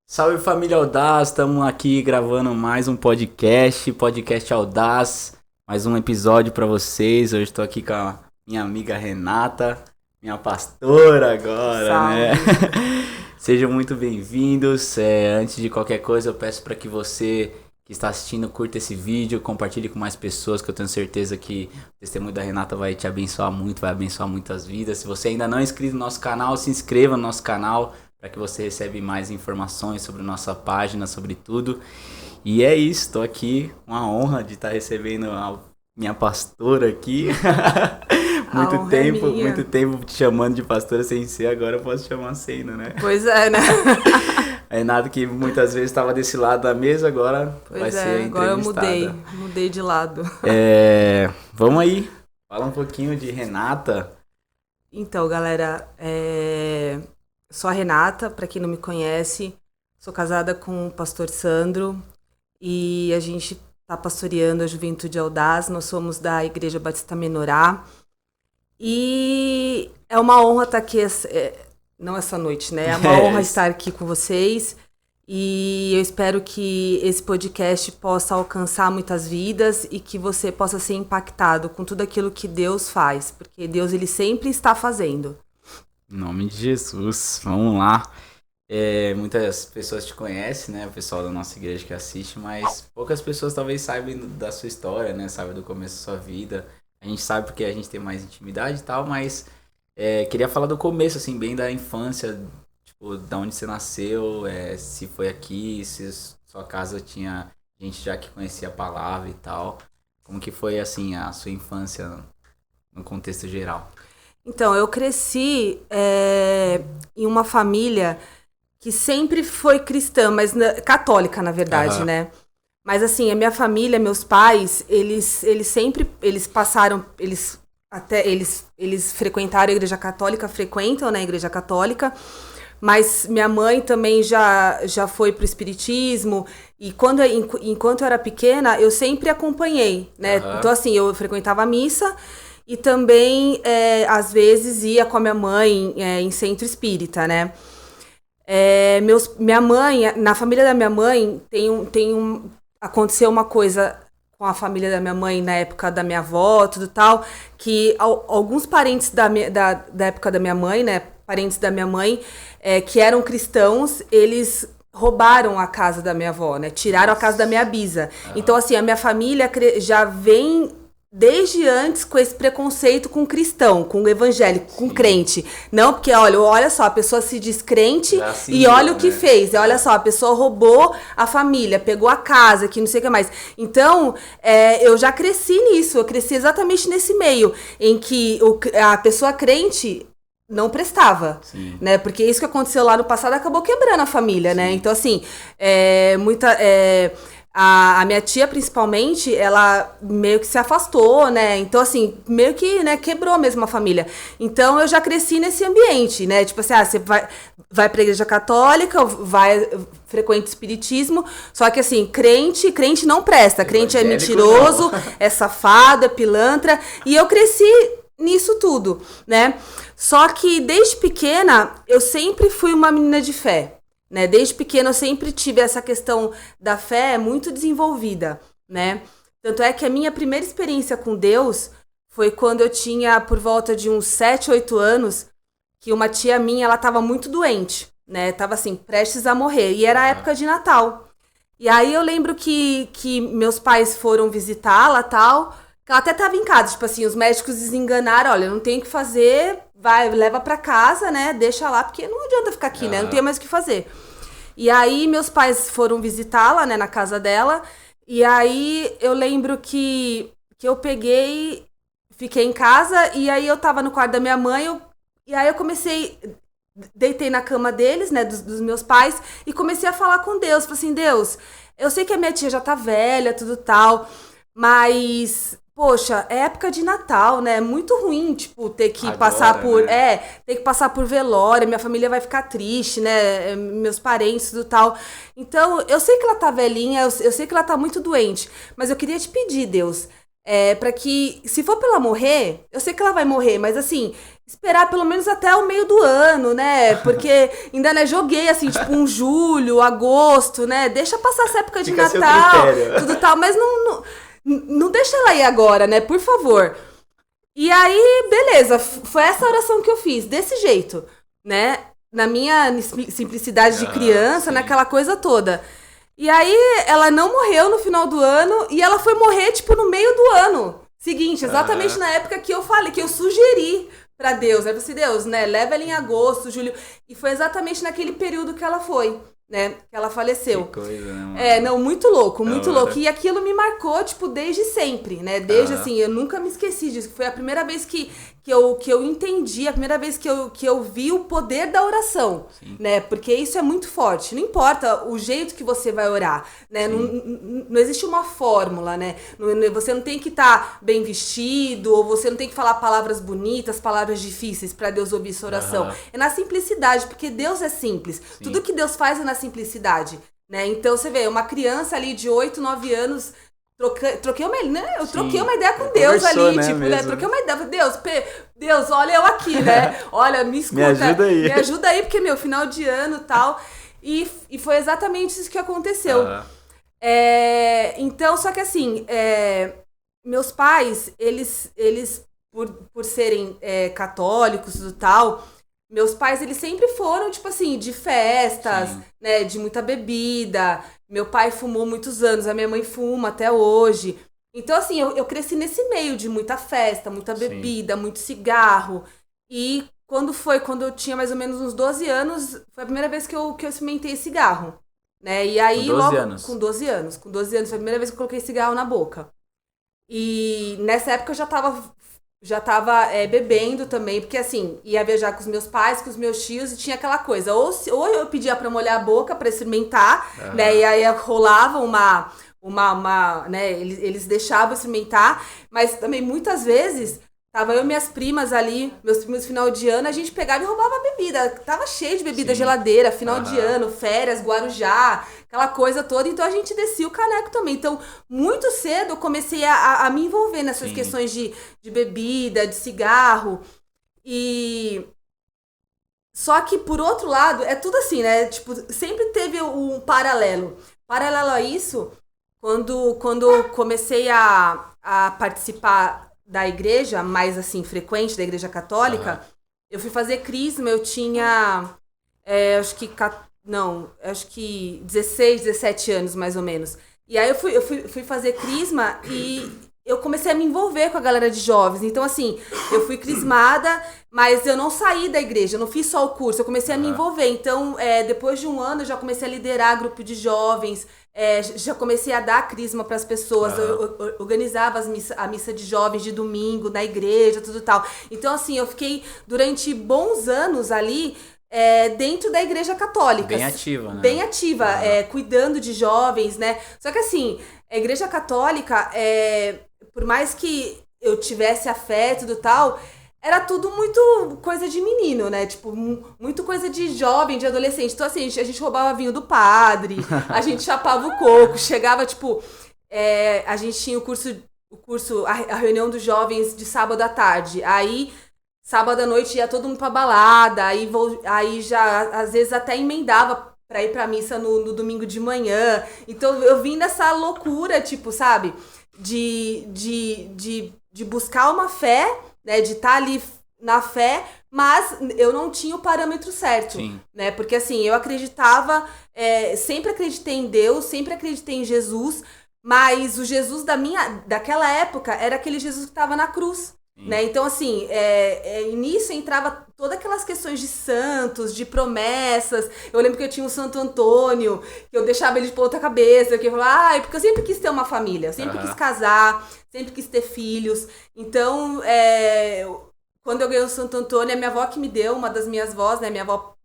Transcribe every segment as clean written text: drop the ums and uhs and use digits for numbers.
Salve família Audaz, estamos aqui gravando mais um podcast Audaz, mais um episódio para vocês. Hoje estou aqui com a minha amiga Renata, minha pastora agora, Salve. né? Sejam muito bem-vindos. Antes de qualquer coisa, eu peço para que você que está assistindo curta esse vídeo, compartilhe com mais pessoas, que eu tenho certeza que o testemunho da Renata vai te abençoar muito, vai abençoar muitas vidas. Se você ainda não é inscrito no nosso canal, se inscreva no nosso canal, para que você receba mais informações sobre nossa página, sobre tudo. E é isso, estou muito honra de estar recebendo a minha pastora aqui. muito tempo te chamando de pastora sem ser, agora eu posso chamar sendo, né? Pois é, né? É nada que muitas vezes estava desse lado da mesa, agora vai ser entrevistada. Agora eu mudei de lado. Vamos aí, fala um pouquinho de Renata. Então, galera, sou a Renata, para quem não me conhece, sou casada com o pastor Sandro e a gente está pastoreando a Juventude Audaz, nós somos da Igreja Batista Menorá e é uma honra estar aqui, não essa noite, né? É uma honra estar aqui com vocês e eu espero que esse podcast possa alcançar muitas vidas e que você possa ser impactado com tudo aquilo que Deus faz, porque Deus ele sempre está fazendo. Em nome de Jesus, vamos lá. Muitas pessoas te conhecem, né? O pessoal da nossa igreja que assiste, mas poucas pessoas talvez saibam da sua história, né? Sabem do começo da sua vida. A gente sabe porque a gente tem mais intimidade e tal, mas queria falar do começo, assim, bem da infância, tipo, da onde você nasceu, se foi aqui, se sua casa tinha gente já que conhecia a palavra e tal. Como que foi, assim, a sua infância no contexto geral? Então, eu cresci em uma família que sempre foi cristã, mas católica, na verdade, né? Mas assim, a minha família, meus pais, eles frequentaram a igreja católica, frequentam, né, a igreja católica, mas minha mãe também já foi pro espiritismo, e enquanto eu era pequena, eu sempre acompanhei, né? Então assim, eu frequentava a missa, e também, às vezes, ia com a minha mãe em centro espírita, né? Minha mãe, na família da minha mãe, aconteceu uma coisa com a família da minha mãe na época da minha avó, tudo tal, que alguns parentes da época da minha mãe, né? Parentes da minha mãe, que eram cristãos, eles roubaram a casa da minha avó, né? Tiraram a casa da minha bisa. Então, assim, a minha família já vem desde antes com esse preconceito com cristão, com evangélico, com crente. Não, porque olha só, a pessoa se diz crente e olha o que fez. Olha só, a pessoa roubou a família, pegou a casa, que não sei o que mais. Então, eu já cresci nisso, eu cresci exatamente nesse meio, em que a pessoa crente não prestava, né? Porque isso que aconteceu lá no passado acabou quebrando a família, né? Então, assim, a minha tia, principalmente, ela meio que se afastou, né? Então, assim, meio que, né, quebrou mesmo a família. Então, eu já cresci nesse ambiente, né? Tipo assim, você vai pra igreja católica, frequenta espiritismo, só que, assim, crente não presta. Crente é mentiroso, é safado, é pilantra. E eu cresci nisso tudo, né? Só que, desde pequena, eu sempre fui uma menina de fé. Né? Desde pequena eu sempre tive essa questão da fé muito desenvolvida, né? Tanto é que a minha primeira experiência com Deus foi quando eu tinha por volta de uns 7, 8 anos, que uma tia minha, ela estava muito doente, né? Tava assim, prestes a morrer, e era a época de Natal. E aí eu lembro que meus pais foram visitá-la, tal, que ela até estava em casa, tipo assim, os médicos desenganaram, olha, não tem o que fazer, leva pra casa, né, deixa lá, porque não adianta ficar aqui, né, não tem mais o que fazer. E aí meus pais foram visitá-la, né, na casa dela, e aí eu lembro que eu fiquei em casa, e aí eu tava no quarto da minha mãe, e aí eu deitei na cama deles, né, dos meus pais, e comecei a falar com Deus, falei assim, Deus, eu sei que a minha tia já tá velha, tudo tal, mas poxa, é época de Natal, né? É muito ruim, tipo, ter que passar por... Né? Ter que passar por velório, minha família vai ficar triste, né? Meus parentes e tal. Então, eu sei que ela tá velhinha, eu sei que ela tá muito doente, mas eu queria te pedir, Deus, Pra que, se for pra ela morrer, eu sei que ela vai morrer, mas assim, esperar pelo menos até o meio do ano, né? Porque ainda, né, joguei assim, tipo, um julho, agosto, né? Deixa passar essa época de Natal, tudo tal, mas não deixa ela ir agora, né? Por favor. E aí, beleza, foi essa oração que eu fiz, desse jeito, né? Na minha simplicidade de criança, naquela coisa toda. E aí, ela não morreu no final do ano e ela foi morrer, tipo, no meio do ano seguinte, exatamente na época que eu falei, que eu sugeri pra Deus. Aí eu falei assim, Deus, né, leva ela em agosto, julho. E foi exatamente naquele período que ela foi, né, que ela faleceu. Que coisa, né, mano? Não, muito louco, muito louco. E aquilo me marcou, tipo, desde sempre, né, desde, assim, eu nunca me esqueci disso. Foi a primeira vez que eu entendi, a primeira vez que eu vi o poder da oração, né? Porque isso é muito forte. Não importa o jeito que você vai orar, né? Não existe uma fórmula, né? Você não tem que estar bem vestido, ou você não tem que falar palavras bonitas, palavras difíceis para Deus ouvir sua oração. É na simplicidade, porque Deus é simples. Tudo que Deus faz é na simplicidade, né? Então, você vê, uma criança ali de 8, 9 anos... Troquei uma ideia com Deus ali, né, tipo, né? Troquei uma ideia. Deus, olha eu aqui, né? Olha, me escuta. Me ajuda aí, porque, final de ano e tal. E foi exatamente isso que aconteceu. Então, só que assim, meus pais, eles por serem católicos e tal... Meus pais, eles sempre foram, tipo assim, de festas, né, de muita bebida. Meu pai fumou muitos anos, a minha mãe fuma até hoje. Então, assim, eu cresci nesse meio de muita festa, muita bebida, muito cigarro. E quando eu tinha mais ou menos uns 12 anos, foi a primeira vez que eu experimentei cigarro, né? E aí, com 12 anos. Com 12 anos, foi a primeira vez que eu coloquei cigarro na boca. E nessa época eu já tava bebendo também, porque assim, ia viajar com os meus pais, com os meus tios, e tinha aquela coisa, ou eu pedia pra molhar a boca pra experimentar, né, e aí rolava né, eles deixavam experimentar, mas também muitas vezes, tava eu e minhas primas ali, meus primos no final de ano, a gente pegava e roubava bebida, tava cheio de bebida, geladeira, final de ano, férias, Guarujá, aquela coisa toda, então a gente descia o caneco também. Então, muito cedo eu comecei a me envolver nessas questões de bebida, de cigarro, e... Só que, por outro lado, é tudo assim, né? Tipo, sempre teve um paralelo. Paralelo a isso, quando eu comecei a participar da igreja, mais assim, frequente, da igreja católica, eu fui fazer crisma, eu tinha, acho que 16, 17 anos, mais ou menos. E aí eu fui fazer crisma e eu comecei a me envolver com a galera de jovens. Então, assim, eu fui crismada, mas eu não saí da igreja, eu não fiz só o curso, eu comecei a me envolver. Então, depois de um ano, eu já comecei a liderar grupo de jovens, já comecei a dar crisma para as pessoas, eu organizava a missa de jovens de domingo na igreja, tudo tal. Então, assim, eu fiquei durante bons anos ali, dentro da igreja católica. Bem ativa, né? Bem ativa, cuidando de jovens, né? Só que assim, a igreja católica, por mais que eu tivesse afeto e tal, era tudo muito coisa de menino, né? Tipo, muito coisa de jovem, de adolescente. Então assim, a gente roubava vinho do padre, a gente chapava o coco, chegava, tipo... a gente tinha a reunião dos jovens de sábado à tarde. Aí... Sábado à noite ia todo mundo pra balada, aí já, às vezes, até emendava pra ir pra missa no domingo de manhã. Então, eu vim nessa loucura, tipo, sabe? De buscar uma fé, né? De estar ali na fé, mas eu não tinha o parâmetro certo, né? Porque, assim, eu acreditava, sempre acreditei em Deus, sempre acreditei em Jesus, mas o Jesus daquela época era aquele Jesus que estava na cruz. Né? Então, assim, nisso entrava todas aquelas questões de santos, de promessas. Eu lembro que eu tinha o Santo Antônio, que eu deixava ele de ponta cabeça, que eu falava, porque eu sempre quis ter uma família, eu sempre quis casar, sempre quis ter filhos. Então, quando eu ganhei o Santo Antônio, a minha avó que me deu, uma das minhas avós, né, minha avó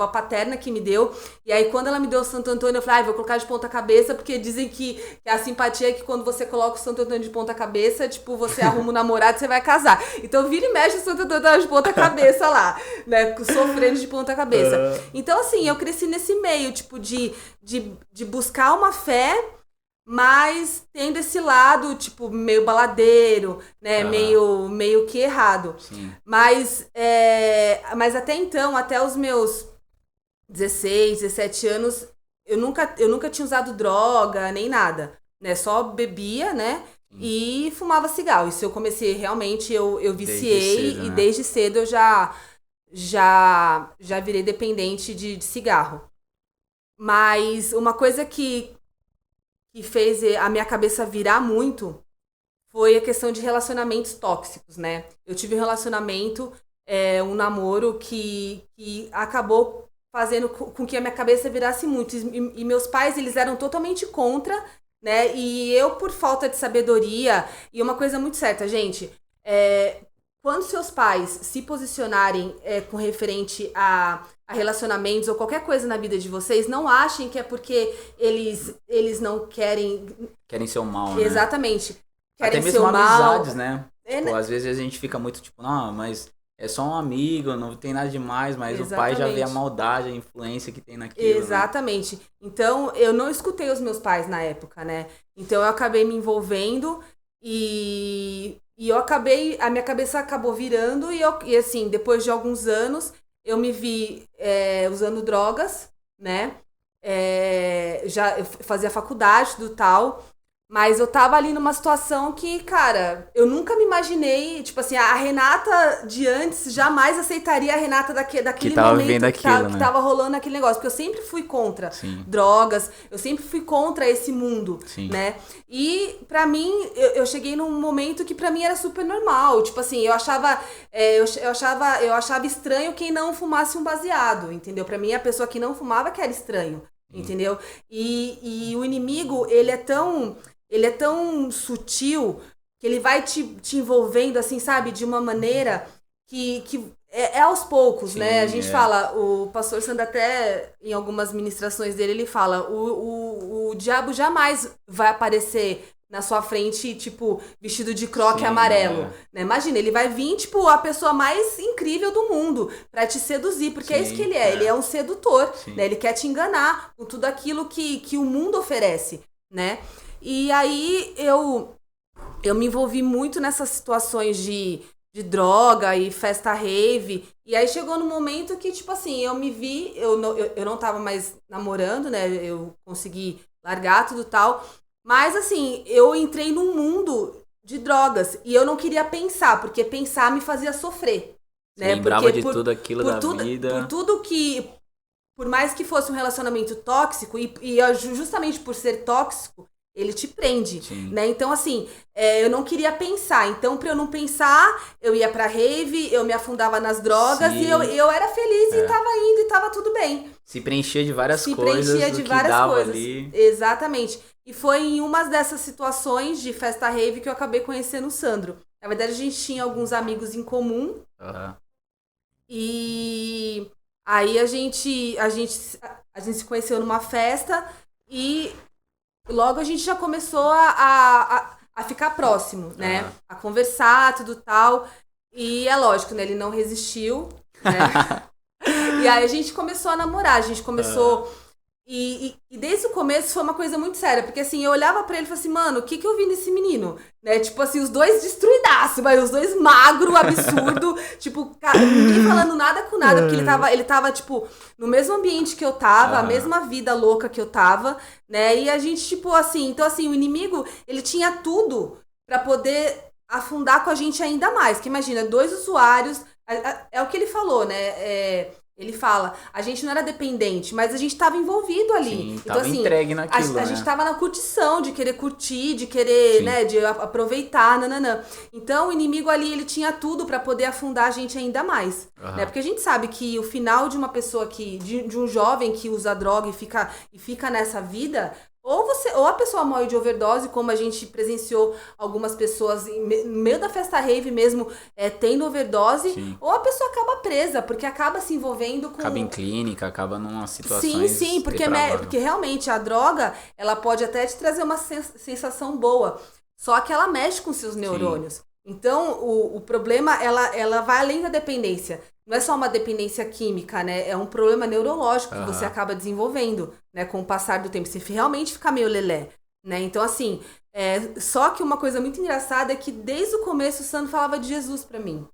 paterna que me deu. E aí, quando ela me deu o Santo Antônio, eu falei, vou colocar de ponta cabeça, porque dizem que a simpatia é que quando você coloca o Santo Antônio de ponta cabeça, tipo, você arruma um namorado e você vai casar. Então, vira e mexe o Santo Antônio de ponta cabeça lá, né, sofrendo de ponta cabeça. Então, assim, eu cresci nesse meio, tipo, de buscar uma fé, mas tendo esse lado, tipo, meio baladeiro, né? Meio que errado. Sim. Mas até então, até os meus 16, 17 anos, eu nunca tinha usado droga, nem nada, né? Só bebia, né? E fumava cigarro. Isso eu comecei realmente, eu viciei cedo, e né? desde cedo eu já virei dependente de cigarro. Mas uma coisa que fez a minha cabeça virar muito foi a questão de relacionamentos tóxicos, né? Eu tive um relacionamento, um namoro que acabou fazendo com que a minha cabeça virasse muito. E meus pais, eles eram totalmente contra, né? E eu, por falta de sabedoria, e uma coisa muito certa, gente, quando seus pais se posicionarem com referente a relacionamentos ou qualquer coisa na vida de vocês, não achem que é porque eles não querem... Querem ser o mal, né? Exatamente. Querem até mesmo ser o mal. amizades, né? Tipo, às vezes a gente fica muito tipo, não, mas é só um amigo, não tem nada demais, mas o pai já vê a maldade, a influência que tem naquilo. Exatamente. Né? Então, eu não escutei os meus pais na época, né? Então, eu acabei me envolvendo e a minha cabeça acabou virando e assim, depois de alguns anos, eu me vi usando drogas, né? Já eu fazia faculdade do tal, mas eu tava ali numa situação que, cara, eu nunca me imaginei, tipo assim, a Renata de antes jamais aceitaria a Renata daquele que tava momento vendo aquilo, que tava rolando aquele negócio, porque eu sempre fui contra Sim. drogas, eu sempre fui contra esse mundo, Sim. né? E pra mim, eu cheguei num momento que pra mim era super normal, tipo assim, eu achava estranho quem não fumasse um baseado, entendeu? Pra mim, a pessoa que não fumava que era estranho, entendeu? E o inimigo, ele é tão sutil que ele vai te envolvendo, assim, sabe? De uma maneira que é aos poucos, sim, né? A gente fala, o pastor Sandro até, em algumas ministrações dele, ele fala, o diabo jamais vai aparecer na sua frente, tipo, vestido de croque amarelo, né? Imagina, ele vai vir, tipo, a pessoa mais incrível do mundo pra te seduzir, porque é isso que ele é. Ele é um sedutor, né? Ele quer te enganar com tudo aquilo que o mundo oferece, né? E aí eu me envolvi muito nessas situações de droga e festa rave. E aí chegou no momento que, tipo assim, eu me vi, eu não tava mais namorando, né? Eu consegui largar tudo e tal. Mas assim, eu entrei num mundo de drogas. E eu não queria pensar, porque pensar me fazia sofrer. Você lembrava de tudo aquilo da vida. Por tudo que... Por mais que fosse um relacionamento tóxico, e justamente por ser tóxico, ele te prende, sim, né? Então, assim, eu não queria pensar. Então, pra eu não pensar, eu ia pra rave, eu me afundava nas drogas, sim, e eu era feliz e tava indo e tava tudo bem. Se preenchia de várias coisas, ali. Exatamente. E foi em uma dessas situações de festa rave que eu acabei conhecendo o Sandro. Na verdade, a gente tinha alguns amigos em comum. E aí a gente se conheceu numa festa e logo a gente já começou a ficar próximo, né? A conversar, tudo tal. E é lógico, né? Ele não resistiu, né? E aí a gente começou a namorar, a gente começou... E desde o começo foi uma coisa muito séria, porque assim, eu olhava pra ele e falava assim, mano, o que eu vi nesse menino? Né? Tipo assim, os dois destruidaços, mas os dois magro, absurdo, tipo, cara, ninguém falando nada com nada, porque ele tava, tipo, no mesmo ambiente que eu tava, a mesma vida louca que eu tava, né? E a gente, tipo, assim, então assim, o inimigo, ele tinha tudo pra poder afundar com a gente ainda mais, que imagina, 2 usuários, é o que ele falou, né? Ele fala, a gente não era dependente, mas a gente estava envolvido ali. Sim, então, assim, entregue naquilo, a gente estava na curtição, de querer curtir, de querer, sim, né, de aproveitar, nananã. Então, o inimigo ali, ele tinha tudo para poder afundar a gente ainda mais. Né? Porque a gente sabe que o final de uma pessoa de um jovem que usa droga e fica nessa vida... Ou a pessoa morre de overdose, como a gente presenciou algumas pessoas no meio da festa rave mesmo, tendo overdose, sim, ou a pessoa acaba presa, porque acaba se envolvendo com... Acaba em clínica, acaba numa situação... Sim, porque realmente a droga, ela pode até te trazer uma sensação boa, só que ela mexe com seus neurônios. Sim. Então, o problema, ela vai além da dependência. Não é só uma dependência química, né? É um problema neurológico que você acaba desenvolvendo, né? Com o passar do tempo. Você realmente fica meio lelé, né? Então, assim, só que uma coisa muito engraçada é que desde o começo o Sandro falava de Jesus pra mim.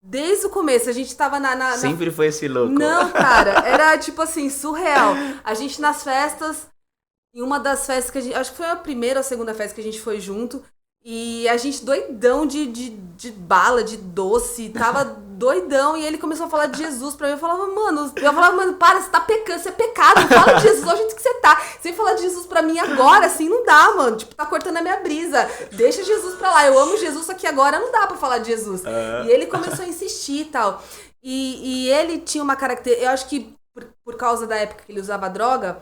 Desde o começo, a gente tava Sempre foi esse louco. Não, cara, era tipo assim, surreal. A gente nas festas, em uma das festas que a gente, acho que foi a primeira ou a segunda festa que a gente foi junto, e a gente doidão de bala, de doce, tava doidão, e ele começou a falar de Jesus pra mim. Eu falava, mano, para, você tá pecando, isso é pecado, fala de Jesus, olha o jeito que você tá. Você falar de Jesus pra mim agora, assim, não dá, mano. Tipo, tá cortando a minha brisa. Deixa Jesus pra lá. Eu amo Jesus, só que agora não dá pra falar de Jesus. E ele começou a insistir e tal. E ele tinha uma característica, eu acho que por causa da época que ele usava droga,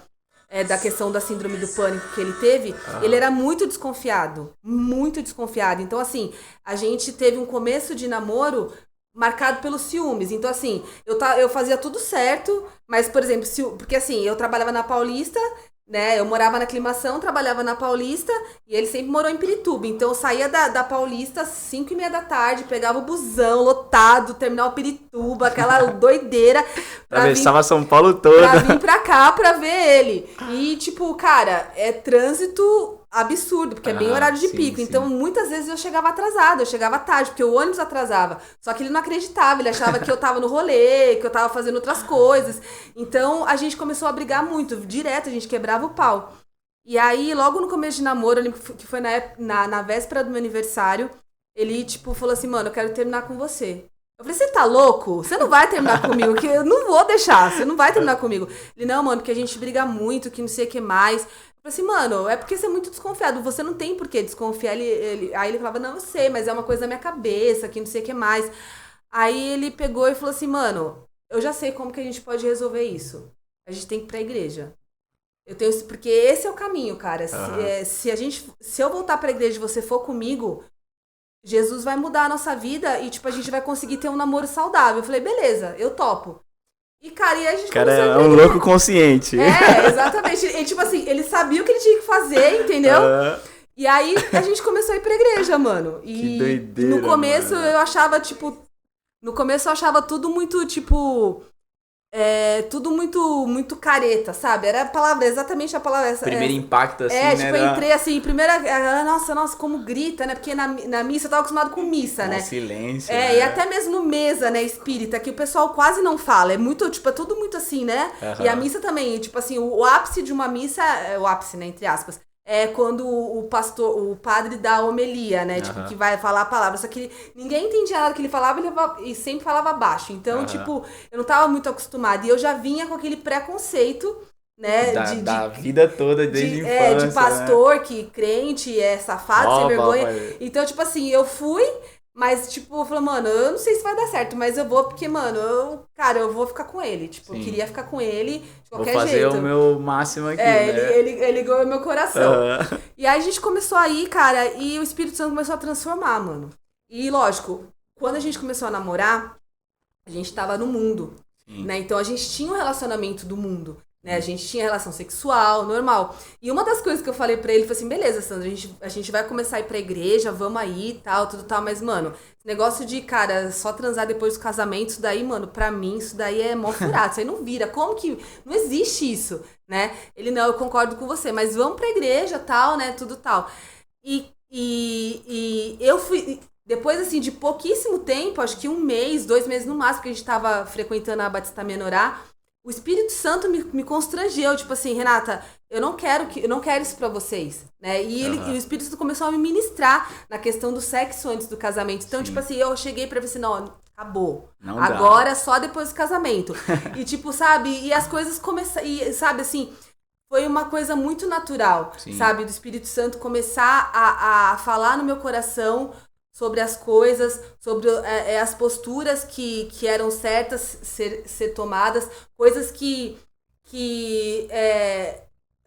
da questão da síndrome do pânico que ele teve, ele era muito desconfiado. Muito desconfiado. Então, assim, a gente teve um começo de namoro marcado pelos ciúmes. Então, assim, eu fazia tudo certo, mas, por exemplo, porque assim, eu trabalhava na Paulista, né? Eu morava na Aclimação, trabalhava na Paulista, e ele sempre morou em Pirituba. Então eu saía da Paulista às 5h30 da tarde, pegava o busão lotado, terminal Pirituba, aquela doideira. Atravessava São Paulo toda. Pra vir pra cá pra ver ele. E, tipo, cara, é trânsito absurdo, porque é bem horário de pico. Sim. Então, muitas vezes eu chegava atrasada, eu chegava tarde, porque o ônibus atrasava. Só que ele não acreditava, ele achava que eu tava no rolê, que eu tava fazendo outras coisas. Então, a gente começou a brigar muito, direto, a gente quebrava o pau. E aí, logo no começo de namoro, eu lembro que foi na véspera do meu aniversário, ele, tipo, falou assim, mano, eu quero terminar com você. Eu falei, você tá louco? Você não vai terminar comigo, que eu não vou deixar, você não vai terminar comigo. Ele, não, mano, porque a gente briga muito, que não sei o que mais. Eu falei assim, mano, é porque você é muito desconfiado, você não tem por que desconfiar. Aí ele falava, não, eu sei, mas é uma coisa da minha cabeça, que não sei o que mais. Aí ele pegou e falou assim, mano, eu já sei como que a gente pode resolver isso. A gente tem que ir pra igreja. Porque esse é o caminho, cara. Se eu voltar pra igreja e você for comigo, Jesus vai mudar a nossa vida e, tipo, a gente vai conseguir ter um namoro saudável. Eu falei, beleza, eu topo. E, cara, e a gente cara é um louco consciente. Exatamente. Ele, tipo assim, ele sabia o que ele tinha que fazer, entendeu? E aí, a gente começou a ir pra igreja, mano. E que doideira, no começo, mano. eu achava, tipo... No começo, eu achava tudo muito, tipo... tudo muito careta, sabe? Era a palavra, exatamente a palavra. Primeiro impacto, assim, né? Tipo, eu entrei assim, primeira... Nossa, como grita, né? Porque na missa, eu tava acostumado com missa, né? Silêncio, né? E até mesmo mesa, né, espírita, que o pessoal quase não fala. É muito, tipo, é tudo muito assim, né? E a missa também, tipo assim, o ápice de uma missa... o ápice, né, entre aspas... É quando o padre dá a homilia, né? Tipo, que vai falar a palavra. Só que ninguém entendia nada que ele falava e sempre falava baixo. Então, tipo, eu não tava muito acostumada. E eu já vinha com aquele preconceito, né? Da vida toda, desde a infância. De pastor, né? Que crente é safado, sem vergonha. Então, tipo assim, eu fui... Mas, tipo, eu falei, mano, eu não sei se vai dar certo, mas eu vou porque, mano, eu vou ficar com ele. Tipo, eu queria ficar com ele de qualquer jeito. Vou fazer o meu máximo aqui, né? Ele ganhou meu coração. E aí a gente começou a ir, cara, e o Espírito Santo começou a transformar, mano. E, lógico, quando a gente começou a namorar, a gente tava no mundo, né? Então a gente tinha um relacionamento do mundo. Né? A gente tinha relação sexual, normal. E uma das coisas que eu falei pra ele foi assim, beleza, Sandra, a gente vai começar a ir pra igreja, vamos aí e tal, tudo tal, mas, mano, esse negócio de, cara, só transar depois do casamento, isso daí, mano, pra mim, isso daí é mó furado, isso aí não vira. Como que... Não existe isso, né? Ele, não, eu concordo com você, mas vamos pra igreja, tal, né, tudo tal. E eu fui... Depois, assim, de pouquíssimo tempo, acho que 1 mês, 2 meses no máximo, que a gente tava frequentando a Batista Menorá, o Espírito Santo me constrangeu, tipo assim, Renata, eu não quero isso pra vocês, né? E o Espírito Santo começou a me ministrar na questão do sexo antes do casamento. Então, tipo assim, eu cheguei pra ver assim, não, acabou. Não agora só depois do casamento. E tipo, sabe, e as coisas começaram, e sabe assim, foi uma coisa muito natural, sabe, do Espírito Santo começar a falar no meu coração sobre as coisas, sobre as posturas que eram certas ser tomadas, coisas que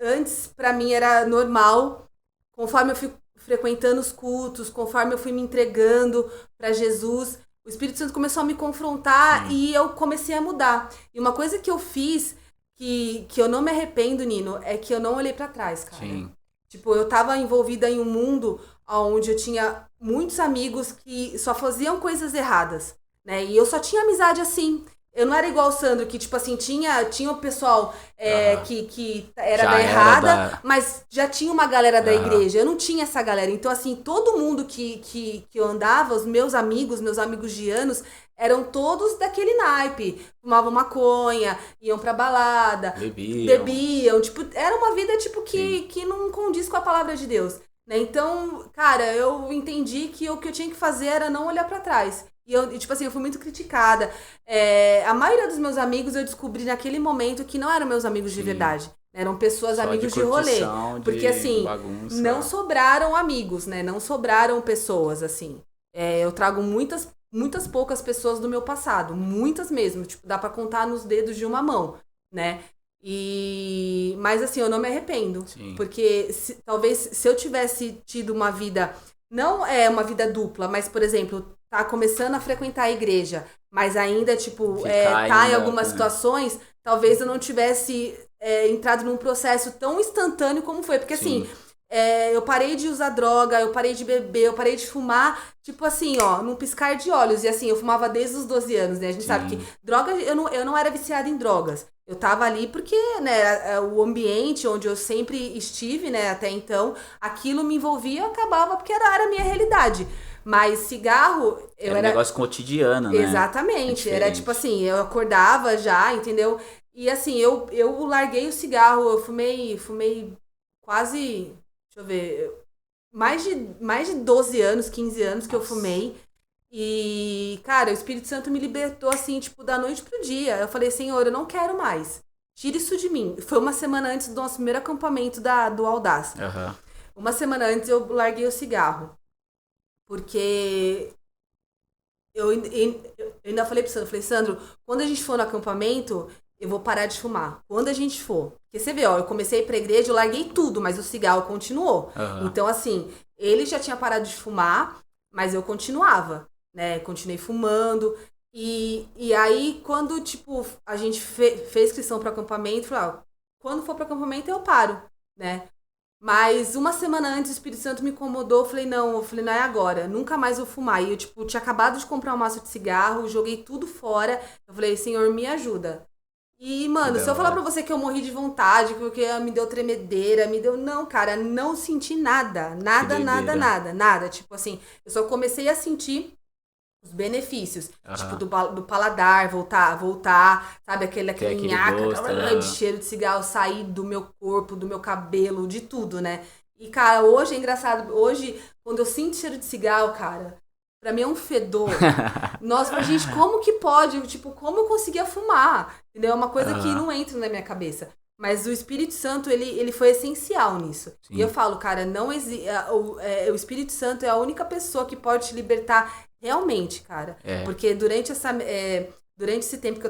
antes pra mim era normal, conforme eu fui frequentando os cultos, conforme eu fui me entregando pra Jesus, o Espírito Santo começou a me confrontar e eu comecei a mudar. E uma coisa que eu fiz, que eu não me arrependo, Nino, é que eu não olhei pra trás, cara. Tipo, eu tava envolvida em um mundo onde eu tinha muitos amigos que só faziam coisas erradas, né? E eu só tinha amizade assim. Eu não era igual o Sandro, que, tipo assim, tinha o pessoal que era Já da era errada, mas já tinha uma galera da igreja. Eu não tinha essa galera. Então, assim, todo mundo que eu andava, os meus amigos de anos, eram todos daquele naipe. Fumavam maconha, iam pra balada, bebiam. Tipo, era uma vida, tipo, que não condiz com a palavra de Deus. Né? Então, cara, eu entendi que o que eu tinha que fazer era não olhar pra trás. E tipo assim, eu fui muito criticada. A maioria dos meus amigos eu descobri naquele momento que não eram meus amigos de verdade. Eram pessoas, Só amigos de rolê. curtição, Porque de assim, bagunça. não sobraram amigos, né? Não sobraram pessoas, assim. Eu trago muitas poucas pessoas do meu passado. Muitas mesmo. Tipo, dá pra contar nos dedos de uma mão, né? Mas assim, eu não me arrependo. Sim. Porque talvez se eu tivesse tido uma vida, não é uma vida dupla, mas, por exemplo, tá começando a frequentar a igreja, mas ainda, tipo, tá em algumas situações, talvez eu não tivesse entrado num processo tão instantâneo como foi. Porque Sim. assim, eu parei de usar droga, eu parei de beber, eu parei de fumar, tipo assim, ó, num piscar de olhos. E assim, eu fumava desde os 12 anos, né? A gente sabe que droga, eu não era viciada em drogas. Eu tava ali porque, né, o ambiente onde eu sempre estive, né, até então, aquilo me envolvia e acabava porque era a minha realidade. Mas cigarro, Era um negócio cotidiano, né? Exatamente. Era tipo assim, eu acordava já, entendeu? E assim, eu larguei o cigarro, eu fumei quase, deixa eu ver, mais de 12 anos, 15 anos que eu fumei. E, cara, o Espírito Santo me libertou, assim, tipo, da noite pro dia. Eu falei, Senhor, eu não quero mais. Tira isso de mim. Foi uma semana antes do nosso primeiro acampamento do Audaz. Uma semana antes eu larguei o cigarro. Porque eu ainda falei pro Sandro, Sandro, quando a gente for no acampamento, eu vou parar de fumar. Quando a gente for. Porque você vê, ó, eu comecei a ir pra igreja, eu larguei tudo, mas o cigarro continuou. Então, assim, ele já tinha parado de fumar, mas eu continuava. Né, continuei fumando, e aí quando, tipo, a gente fez inscrição para acampamento, falei, quando for para acampamento eu paro, né, mas uma semana antes o Espírito Santo me incomodou, eu falei, não é agora, nunca mais vou fumar, e eu, tipo, tinha acabado de comprar um maço de cigarro, joguei tudo fora, eu falei, Senhor, me ajuda. E, mano, se eu falar pra você que eu morri de vontade, porque me deu tremedeira, não, cara, não senti nada, nada, tipo assim, eu só comecei a sentir os benefícios, tipo, do paladar, voltar, sabe, aquele nhaca, de cheiro de cigarro sair do meu corpo, do meu cabelo, de tudo, né? E, cara, hoje é engraçado, hoje, quando eu sinto cheiro de cigarro, cara, pra mim é um fedor. Nossa, pra gente, como que pode? Tipo, como eu conseguia fumar? Entendeu? É uma coisa que não entra na minha cabeça. Mas o Espírito Santo, ele foi essencial nisso. Sim. E eu falo, cara, não existe. O Espírito Santo é a única pessoa que pode te libertar realmente, cara. Porque durante esse tempo que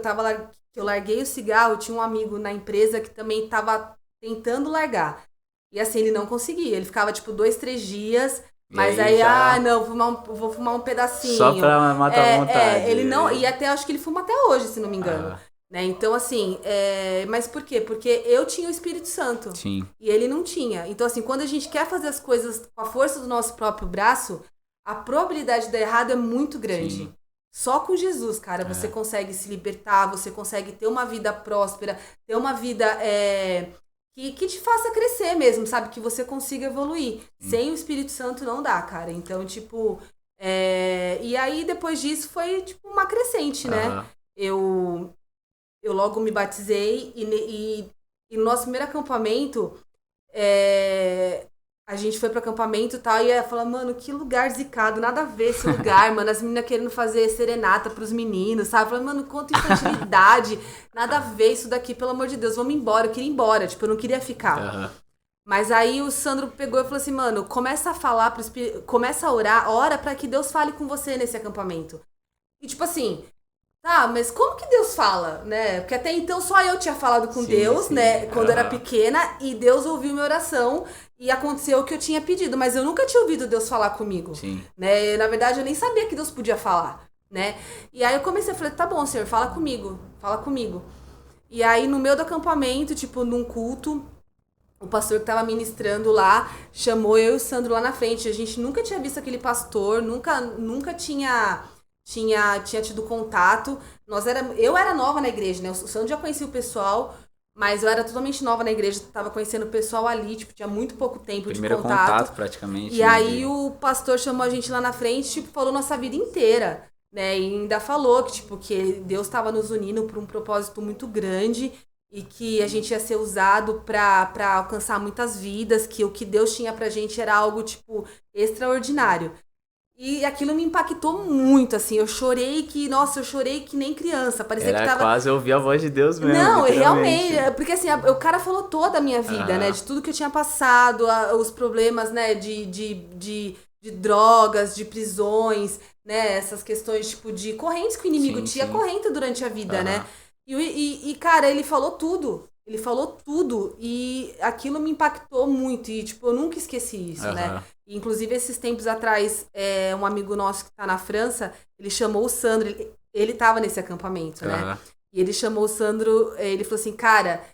eu larguei o cigarro, tinha um amigo na empresa que também tava tentando largar. E assim, ele não conseguia. Ele ficava, tipo, 2, 3 dias. Mas aí, não, vou fumar um pedacinho. Só pra matar a vontade. Ele não. E até acho que ele fuma até hoje, se não me engano. Né? Então, assim, mas por quê? Porque eu tinha o Espírito Santo. Sim. E ele não tinha. Então, assim, quando a gente quer fazer as coisas com a força do nosso próprio braço, a probabilidade de dar errado é muito grande. Sim. Só com Jesus, cara, você consegue se libertar, você consegue ter uma vida próspera, ter uma vida que te faça crescer mesmo, sabe? Que você consiga evoluir. Sem o Espírito Santo não dá, cara. Então, tipo... E aí, depois disso, foi, tipo, uma crescente, né? Eu logo me batizei e no nosso primeiro acampamento, a gente foi pro acampamento e tal, e ela falou, mano, que lugar zicado, nada a ver esse lugar, mano, as meninas querendo fazer serenata pros meninos, sabe? Falando, mano, quanto infantilidade, nada a ver isso daqui, pelo amor de Deus, vamos embora, eu queria ir embora, tipo, eu não queria ficar. Mas aí o Sandro pegou e falou assim, mano, começa a falar, começa a orar, ora pra que Deus fale com você nesse acampamento. E tipo assim... Tá, mas como que Deus fala, né? Porque até então só eu tinha falado com Deus, né? Quando eu era pequena, e Deus ouviu minha oração e aconteceu o que eu tinha pedido. Mas eu nunca tinha ouvido Deus falar comigo, né? Na verdade, eu nem sabia que Deus podia falar, né? E aí eu comecei a falar, tá bom, Senhor, fala comigo. E aí no meio do acampamento, tipo, num culto, o pastor que tava ministrando lá, chamou eu e o Sandro lá na frente. A gente nunca tinha visto aquele pastor, nunca tinha tido contato. eu era nova na igreja, né? O Sandro já conhecia o pessoal, mas eu era totalmente nova na igreja, tava conhecendo o pessoal ali, tipo, tinha muito pouco tempo Primeiro de contato. praticamente. E aí o pastor chamou a gente lá na frente, tipo, falou nossa vida inteira, né? E ainda falou que, tipo, que Deus estava nos unindo por um propósito muito grande e que a gente ia ser usado para alcançar muitas vidas, que o que Deus tinha pra gente era algo, tipo, extraordinário. E aquilo me impactou muito, assim, eu chorei que nem criança, parecia que tava... quase ouvir a voz de Deus mesmo, Não, literalmente. realmente, porque assim, o cara falou toda a minha vida, né, de tudo que eu tinha passado, os problemas, né, de drogas, de prisões, né, essas questões, tipo, de correntes que o inimigo tinha corrente durante a vida, né, e, cara, ele falou tudo, e aquilo me impactou muito, e, tipo, eu nunca esqueci isso, né. Inclusive, esses tempos atrás, um amigo nosso que tá na França, ele chamou o Sandro, ele tava nesse acampamento, né? E ele chamou o Sandro, ele falou assim, cara,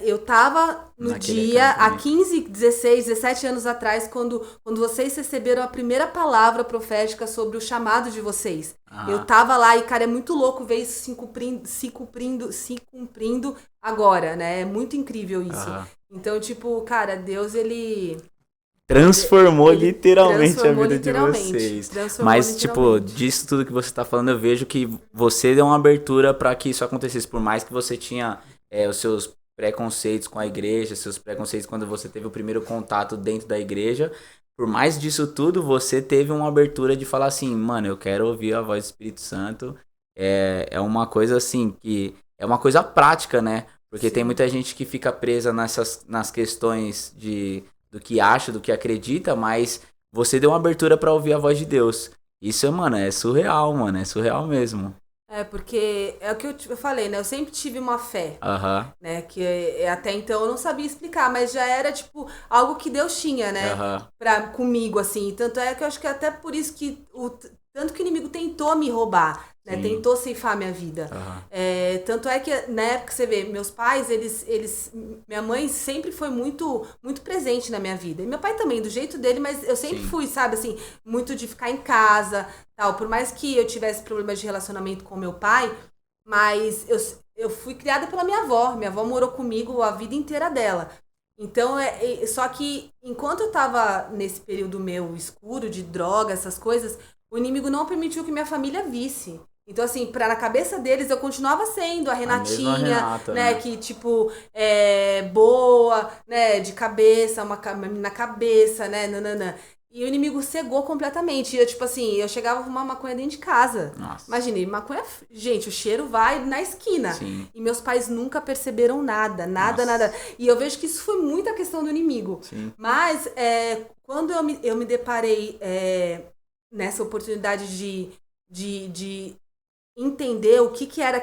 eu tava no dia, há 15, 16, 17 anos atrás, quando vocês receberam a primeira palavra profética sobre o chamado de vocês. Eu tava lá e, cara, é muito louco ver isso se cumprindo agora, né? É muito incrível isso. Então, tipo, cara, Deus, ele transformou literalmente transformou a vida literalmente, de vocês. Mas, tipo, disso tudo que você tá falando, eu vejo que você deu uma abertura para que isso acontecesse. Por mais que você tinha os seus preconceitos com a igreja, seus preconceitos quando você teve o primeiro contato dentro da igreja, por mais disso tudo, você teve uma abertura de falar assim, mano, eu quero ouvir a voz do Espírito Santo. É uma coisa assim, que é uma coisa prática, né? Porque tem muita gente que fica presa nas questões do que acha, do que acredita, mas você deu uma abertura pra ouvir a voz de Deus. Isso, mano, é surreal, mano, é surreal mesmo. Porque é o que eu falei, né? Eu sempre tive uma fé, né? Que até então eu não sabia explicar, mas já era, tipo, algo que Deus tinha, né? Comigo, assim. Tanto é que eu acho que até por isso que tanto que o inimigo tentou me roubar, né? Tentou ceifar minha vida. Tanto é que, na época, você vê, meus pais, minha mãe sempre foi muito, muito presente na minha vida. E meu pai também, do jeito dele, mas eu sempre fui, sabe, assim, muito de ficar em casa, tal. Por mais que eu tivesse problemas de relacionamento com meu pai, mas eu fui criada pela minha avó. Minha avó morou comigo a vida inteira dela. Então, só que enquanto eu tava nesse período meu escuro, de droga, essas coisas, o inimigo não permitiu que minha família visse. Então, assim, na cabeça deles, eu continuava sendo a Renatinha, Renata, né? Que, tipo, boa, né? De cabeça, uma na cabeça, né? Nananã. E o inimigo cegou completamente. E eu, tipo assim, eu chegava a fumar maconha dentro de casa. Nossa. Imagine, maconha... Gente, o cheiro vai na esquina. Sim. E meus pais nunca perceberam nada. E eu vejo que isso foi muita questão do inimigo. Sim. Mas, quando eu me deparei nessa oportunidade de entender o que era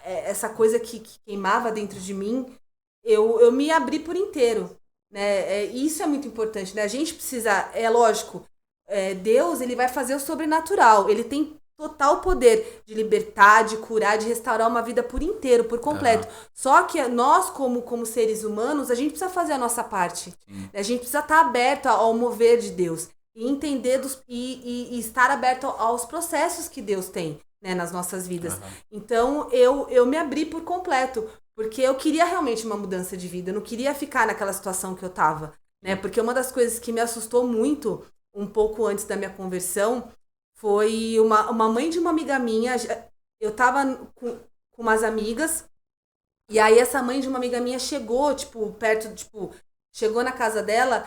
essa coisa que queimava dentro de mim, eu me abri por inteiro, né? Isso é muito importante, né? A gente precisa, lógico, Deus, ele vai fazer o sobrenatural, ele tem total poder de libertar, de curar, de restaurar uma vida por inteiro, por completo. Só que nós, como seres humanos, a gente precisa fazer a nossa parte. A gente precisa estar aberto ao mover de Deus e entender e estar aberto aos processos que Deus tem, né, nas nossas vidas. Então, eu me abri por completo, porque eu queria realmente uma mudança de vida, eu não queria ficar naquela situação que eu tava, né, porque uma das coisas que me assustou muito, um pouco antes da minha conversão, foi uma mãe de uma amiga minha, eu tava com umas amigas, e aí essa mãe de uma amiga minha chegou, chegou na casa dela,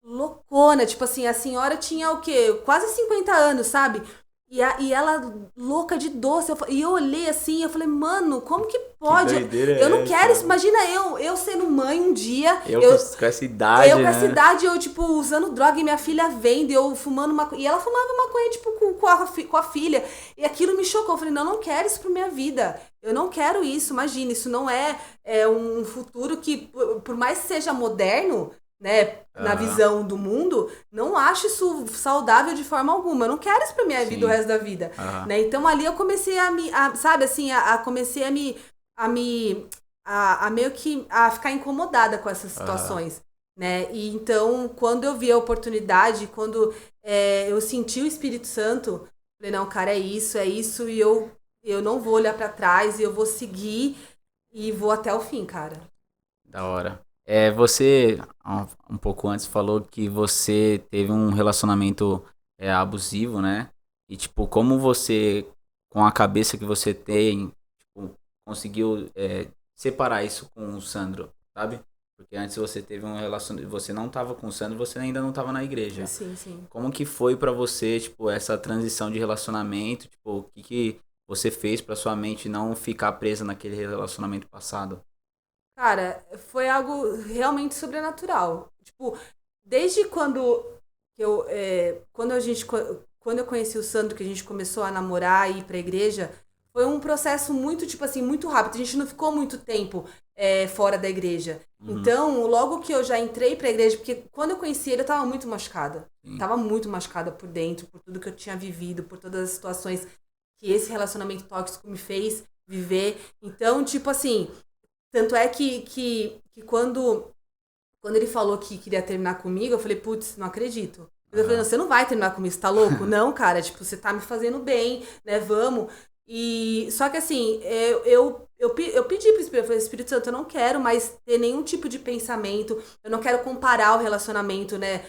loucona, tipo assim, a senhora tinha o quê? Quase 50 anos, sabe? E ela louca de doce. E eu olhei assim, eu falei, mano, como que pode? Eu não quero isso. Imagina eu sendo mãe um dia. Eu com essa idade. Eu com essa idade, eu, tipo, usando droga e minha filha vendo, eu fumando maconha. E ela fumava maconha, tipo, com a filha. E aquilo me chocou. Eu falei, não quero isso pra minha vida. Eu não quero isso, imagina. Isso não é um futuro que, por mais que seja moderno, né, na visão do mundo, não acho isso saudável de forma alguma. Eu não quero isso pra minha vida o resto da vida, né? Então ali eu comecei comecei a meio que a ficar incomodada com essas situações, né? E então, quando eu vi a oportunidade, quando eu senti o Espírito Santo, Falei, não, cara, é isso, e eu não vou olhar pra trás, e eu vou seguir e vou até o fim, cara. Da hora. Você, um pouco antes, falou que você teve um relacionamento abusivo, né? E, tipo, como você, com a cabeça que você tem, tipo, conseguiu separar isso com o Sandro, sabe? Porque antes você teve um relacionamento, você não tava com o Sandro, você ainda não tava na igreja. Sim. Como que foi pra você, tipo, essa transição de relacionamento? Tipo, o que você fez pra sua mente não ficar presa naquele relacionamento passado? Cara, foi algo realmente sobrenatural. Tipo, desde quando quando eu conheci o Sandro, que a gente começou a namorar e ir pra igreja, foi um processo muito, tipo assim, muito rápido. A gente não ficou muito tempo fora da igreja. Uhum. Então, logo que eu já entrei pra igreja, porque quando eu conheci ele, eu tava muito machucada. Sim. Tava muito machucada por dentro, por tudo que eu tinha vivido, por todas as situações que esse relacionamento tóxico me fez viver. Então, tipo assim, tanto é que quando ele falou que queria terminar comigo, eu falei, putz, não acredito. Eu falei, não, você não vai terminar comigo, você tá louco? Não, cara, tipo, você tá me fazendo bem, né? Vamos. E só que assim, eu pedi pro Espírito, eu falei, Espírito Santo, eu não quero mais ter nenhum tipo de pensamento, eu não quero comparar o relacionamento, né,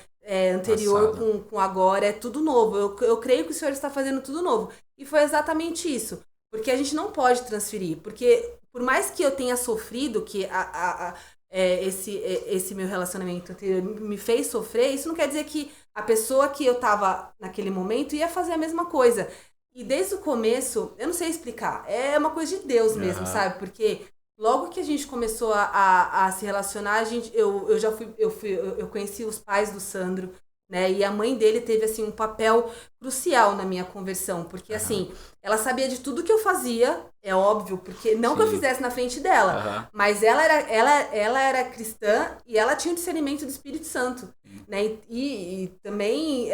anterior Passado. com agora, é tudo novo. Eu creio que o Senhor está fazendo tudo novo. E foi exatamente isso. Porque a gente não pode transferir. Porque por mais que eu tenha sofrido, que esse meu relacionamento anterior me fez sofrer, isso não quer dizer que a pessoa que eu tava naquele momento ia fazer a mesma coisa. E desde o começo, eu não sei explicar, é uma coisa de Deus mesmo, Aham. sabe? Porque logo que a gente começou a se relacionar, eu conheci os pais do Sandro, né? E a mãe dele teve assim um papel crucial na minha conversão, porque Aham. assim, ela sabia de tudo que eu fazia, é óbvio, porque não que eu Sim. fizesse na frente dela, Aham. mas ela era cristã e ela tinha o discernimento do Espírito Santo, Sim. né? E também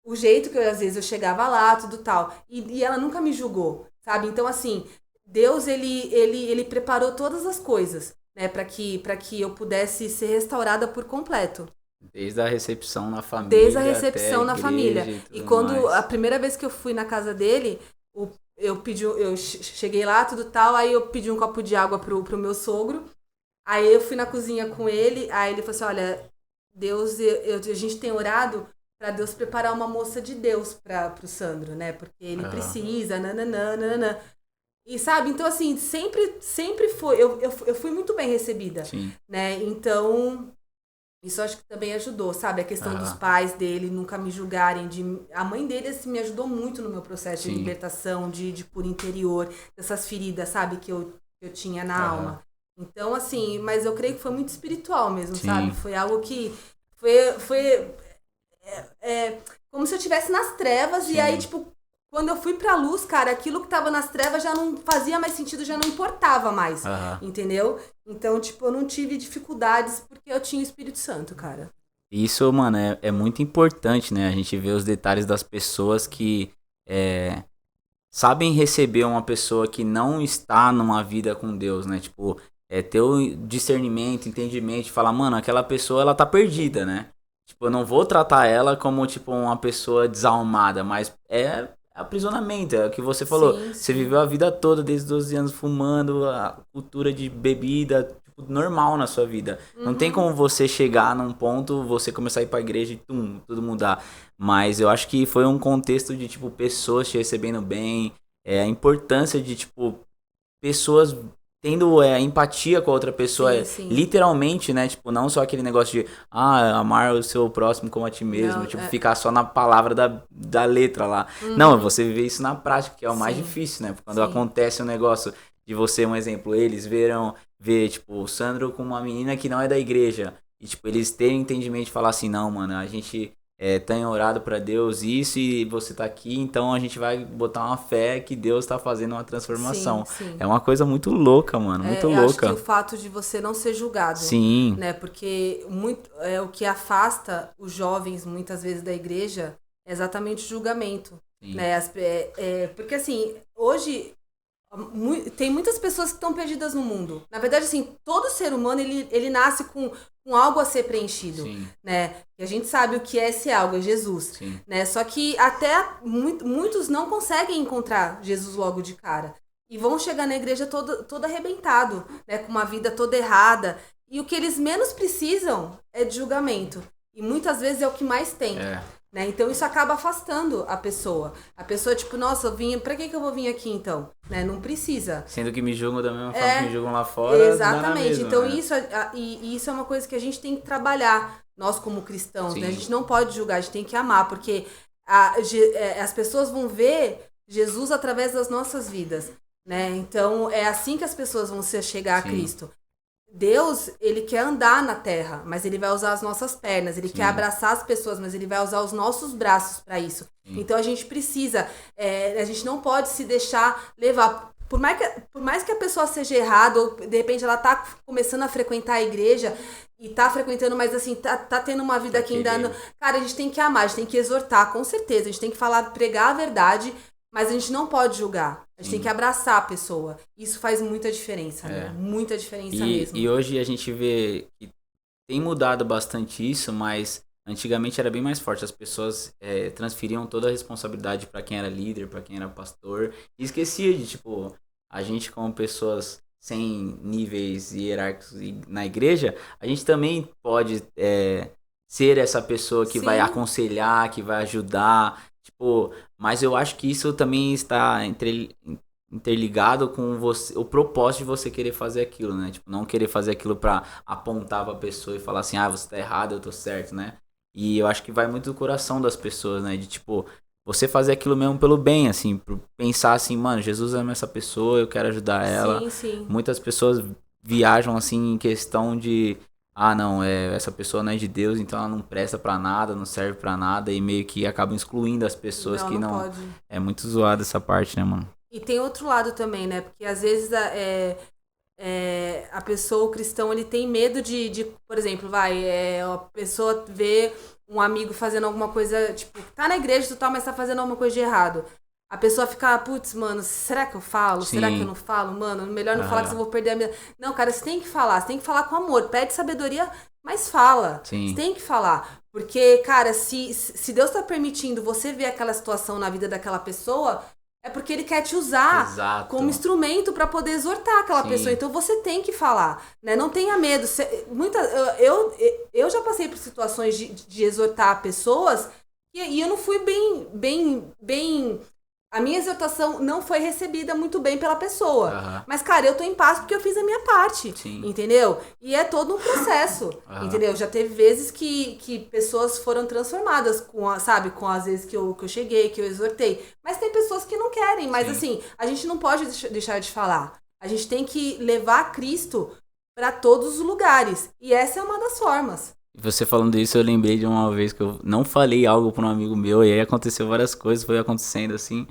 o jeito que às vezes eu chegava lá, tudo tal. E ela nunca me julgou, sabe? Então, assim, Deus, ele preparou todas as coisas, né, para que eu pudesse ser restaurada por completo. Desde a recepção na Desde a família até a recepção na família. igreja e E tudo quando a mais. primeira vez que eu fui na casa dele, cheguei lá, tudo tal, aí eu pedi um copo de água pro meu sogro. Aí eu fui na cozinha com ele, aí ele falou assim: olha, Deus, a gente tem orado para Deus preparar uma moça de Deus para pro Sandro, né? Porque ele Aham. precisa, nananã, nananã. E sabe, então assim, sempre foi, eu fui muito bem recebida, Sim. né? Então, isso acho que também ajudou, sabe? A questão dos Aham. pais dele nunca me julgarem. A mãe dele assim, me ajudou muito no meu processo de Sim. libertação, de cura interior, dessas feridas, sabe? Que eu tinha na Aham. alma. Então, assim, mas eu creio que foi muito espiritual mesmo, sabe? Sim. Foi algo que foi como se eu estivesse nas trevas e aí, Sim. tipo, quando eu fui pra luz, cara, aquilo que tava nas trevas já não fazia mais sentido, já não importava mais, Aham. entendeu? Então, tipo, eu não tive dificuldades porque eu tinha o Espírito Santo, cara. Isso, mano, é muito importante, né? A gente vê os detalhes das pessoas que é, sabem receber uma pessoa que não está numa vida com Deus, né? Tipo, ter o discernimento, entendimento, de falar, mano, aquela pessoa, ela tá perdida, né? Tipo, eu não vou tratar ela como, tipo, uma pessoa desalmada, mas é aprisionamento, é o que você falou. Sim, Você sim. viveu a vida toda, desde os 12 anos, fumando, a cultura de bebida, tipo, normal na sua vida. Não tem Uhum. como você chegar num ponto, você começar a ir pra igreja e tudo mudar. Mas eu acho que foi um contexto de, tipo, pessoas te recebendo bem, a importância de, tipo, pessoas tendo empatia com a outra pessoa, Sim, sim. literalmente, né? Tipo, não só aquele negócio de, amar o seu próximo como a ti mesmo, Não, tipo, ficar só na palavra da letra lá. Não, Uhum. você viver isso na prática, que é o mais Sim, difícil, né? Quando sim. acontece um negócio de você, um exemplo, eles ver, tipo, o Sandro com uma menina que não é da igreja. E, tipo, eles terem entendimento de falar assim, não, mano, a gente tem orado pra Deus isso e você tá aqui, então a gente vai botar uma fé que Deus tá fazendo uma Sim, transformação. É sim. uma coisa muito louca, mano, muito Eu acho que o louca. fato de você não ser julgado, Sim, né? Porque muito, o que afasta os jovens, muitas vezes, da igreja é exatamente o julgamento, sim, né? Porque, assim, hoje Tem muitas pessoas que estão perdidas no mundo. Na verdade, assim, todo ser humano, ele nasce com algo a ser preenchido, Sim. né? E a gente sabe o que é esse algo, é Jesus, Sim. né? Só que até muitos não conseguem encontrar Jesus logo de cara. E vão chegar na igreja todo arrebentado, né? Com uma vida toda errada. E o que eles menos precisam é de julgamento. E muitas vezes é o que mais tem. Né? Então isso acaba afastando a pessoa. A pessoa, tipo, nossa, pra que eu vou vir aqui então? Né? Não precisa. Sendo que me julgam da mesma forma que me julgam lá fora. Exatamente. Mesma, então né? isso é uma coisa que a gente tem que trabalhar, nós como cristãos. Né? A gente não pode julgar, a gente tem que amar, porque as pessoas vão ver Jesus através das nossas vidas. Né? Então é assim que as pessoas vão se chegar a Cristo. Deus, ele quer andar na terra, mas ele vai usar as nossas pernas, ele quer abraçar as pessoas, mas ele vai usar os nossos braços para isso. Então a gente precisa, a gente não pode se deixar levar. Por mais que a pessoa seja errada, ou de repente ela tá começando a frequentar a igreja e tá frequentando, mas assim, tá tendo uma vida que ainda não. Cara, a gente tem que amar, a gente tem que exortar, com certeza, a gente tem que falar, pregar a verdade. Mas a gente não pode julgar. A gente tem que abraçar a pessoa. Isso faz muita diferença, né? Muita diferença mesmo. E hoje a gente vê que tem mudado bastante isso, mas antigamente era bem mais forte. As pessoas transferiam toda a responsabilidade para quem era líder, para quem era pastor. E esquecia de, tipo, a gente como pessoas sem níveis hierárquicos na igreja, a gente também pode ser essa pessoa que vai aconselhar, que vai ajudar. Tipo, mas eu acho que isso também está interligado com você, o propósito de você querer fazer aquilo, né? Tipo, não querer fazer aquilo pra apontar pra pessoa e falar assim, você tá errado, eu tô certo, né? E eu acho que vai muito do coração das pessoas, né? De, tipo, você fazer aquilo mesmo pelo bem, assim, pensar assim, mano, Jesus ama essa pessoa, eu quero ajudar ela. Sim. Muitas pessoas viajam, assim, em questão de... não, essa pessoa não é de Deus, então ela não presta pra nada, não serve pra nada, e meio que acabam excluindo as pessoas que não... Pode. É muito zoado essa parte, né, mano? E tem outro lado também, né? Porque às vezes a pessoa, o cristão, ele tem medo de por exemplo, a pessoa vê um amigo fazendo alguma coisa, tipo, tá na igreja e tal, mas tá fazendo alguma coisa de errado. A pessoa fica, putz, mano, será que eu falo? Será que eu não falo? Mano, melhor não falar que eu vou perder a minha... Não, cara, você tem que falar com amor. Pede sabedoria, mas fala. Você tem que falar. Porque, cara, se Deus tá permitindo você ver aquela situação na vida daquela pessoa, é porque ele quer te usar como instrumento para poder exortar aquela pessoa. Então você tem que falar, né? Não tenha medo. Eu já passei por situações de exortar pessoas e eu não fui bem. A minha exortação não foi recebida muito bem pela pessoa. Mas, cara, eu tô em paz porque eu fiz a minha parte. Entendeu? E é todo um processo. Entendeu? Já teve vezes que pessoas foram transformadas com as vezes que eu cheguei, que eu exortei. Mas tem pessoas que não querem. Mas, assim, a gente não pode deixar de falar. A gente tem que levar Cristo para todos os lugares. E essa é uma das formas. Você falando isso, eu lembrei de uma vez que eu não falei algo pra um amigo meu, e aí aconteceu várias coisas, foi acontecendo assim.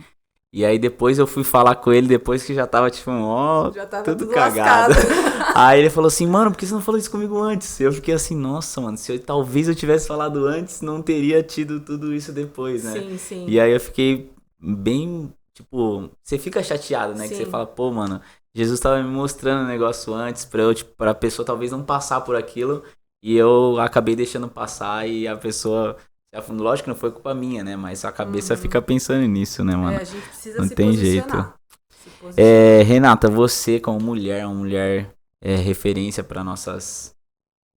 E aí depois eu fui falar com ele, depois que já tava, tipo, tudo cagado. Aí ele falou assim, mano, por que você não falou isso comigo antes? Eu fiquei assim, nossa, mano, talvez eu tivesse falado antes, não teria tido tudo isso depois, né? Sim. E aí eu fiquei bem, tipo, você fica chateado, né? Que você fala, pô, mano, Jesus tava me mostrando o negócio antes pra pessoa talvez não passar por aquilo. E eu acabei deixando passar e a pessoa... Lógico que não foi culpa minha, né? Mas a cabeça fica pensando nisso, né, mano? A gente precisa não se tem posicionar. Jeito. Renata, você como mulher, uma mulher referência para nossas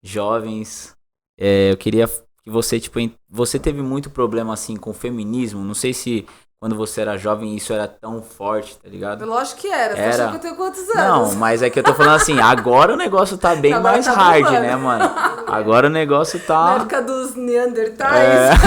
jovens, eu queria que você, tipo, você teve muito problema, assim, com o feminismo. Não sei se quando você era jovem isso era tão forte, tá ligado? Lógico que era. Você achou que eu tenho quantos anos? Não, mas é que eu tô falando assim, agora o negócio tá bem mais hard, né, mano? Agora o negócio tá... Na época dos Neandertais,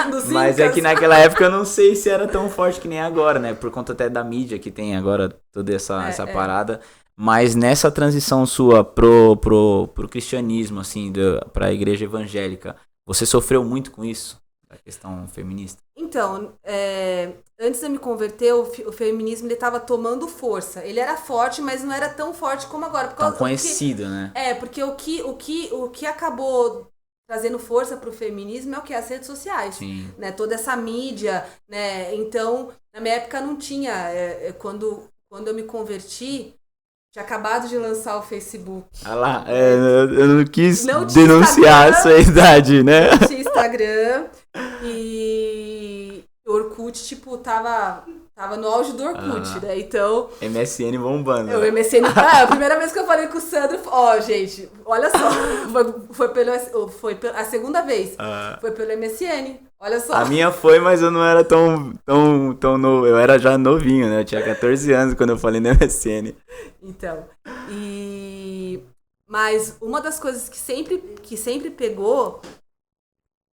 dos Incas. Mas é que naquela época eu não sei se era tão forte que nem agora, né? Por conta até da mídia que tem agora, toda essa parada. Mas nessa transição sua pro cristianismo, assim, pra igreja evangélica, você sofreu muito com isso? A questão feminista? Então, antes de eu me converter, o feminismo ele estava tomando força. Ele era forte, mas não era tão forte como agora. Tão conhecido, né? Porque o que acabou trazendo força para o feminismo é o que? As redes sociais. Né? Toda essa mídia, né? Então, na minha época não tinha. Quando quando eu me converti, tinha acabado de lançar o Facebook. Ah lá, eu não quis Não tinha denunciar a sua idade, né? Não tinha Instagram. E o Orkut, tipo, tava no auge do Orkut, né? Então... MSN bombando. O MSN... a primeira vez que eu falei com o Sandro... gente, olha só. Foi a segunda vez. Foi pelo MSN. Olha só. A minha foi, mas eu não era tão novo. Eu era já novinho, né? Eu tinha 14 anos quando eu falei no MSN. Então, mas uma das coisas que sempre pegou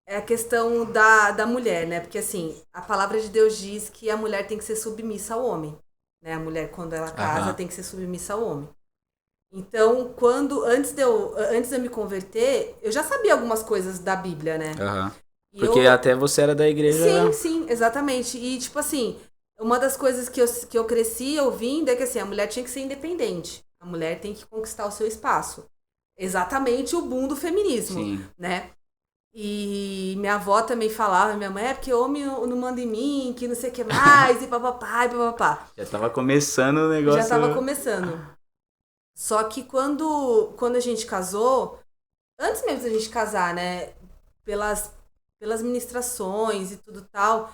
é a questão da mulher, né? Porque, assim, a palavra de Deus diz que a mulher tem que ser submissa ao homem, né? A mulher, quando ela casa, tem que ser submissa ao homem. Então, antes de eu me converter, eu já sabia algumas coisas da Bíblia, né? Porque até você era da igreja. Sim, exatamente. E, tipo assim, uma das coisas que eu cresci ouvindo é que, assim, a mulher tinha que ser independente. A mulher tem que conquistar o seu espaço. Exatamente o boom do feminismo, né? E minha avó também falava, minha mãe, porque homem não manda em mim, que não sei o que mais, e papapá. Já tava começando o negócio. Já tava começando. Só que quando a gente casou, antes mesmo da gente casar, né, pelas ministrações e tudo tal,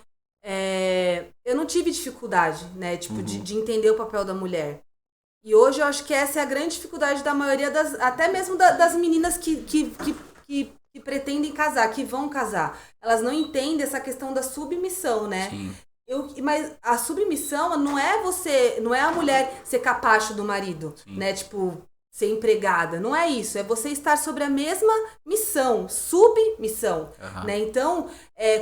eu não tive dificuldade, né, tipo, de entender o papel da mulher. E hoje eu acho que essa é a grande dificuldade da maioria até mesmo das meninas que pretendem casar, que vão casar. Elas não entendem essa questão da submissão, né? Sim. Mas a submissão não é a mulher ser capacho do marido, né? Tipo, ser empregada. Não é isso. É você estar sobre a mesma missão, submissão, né? Então,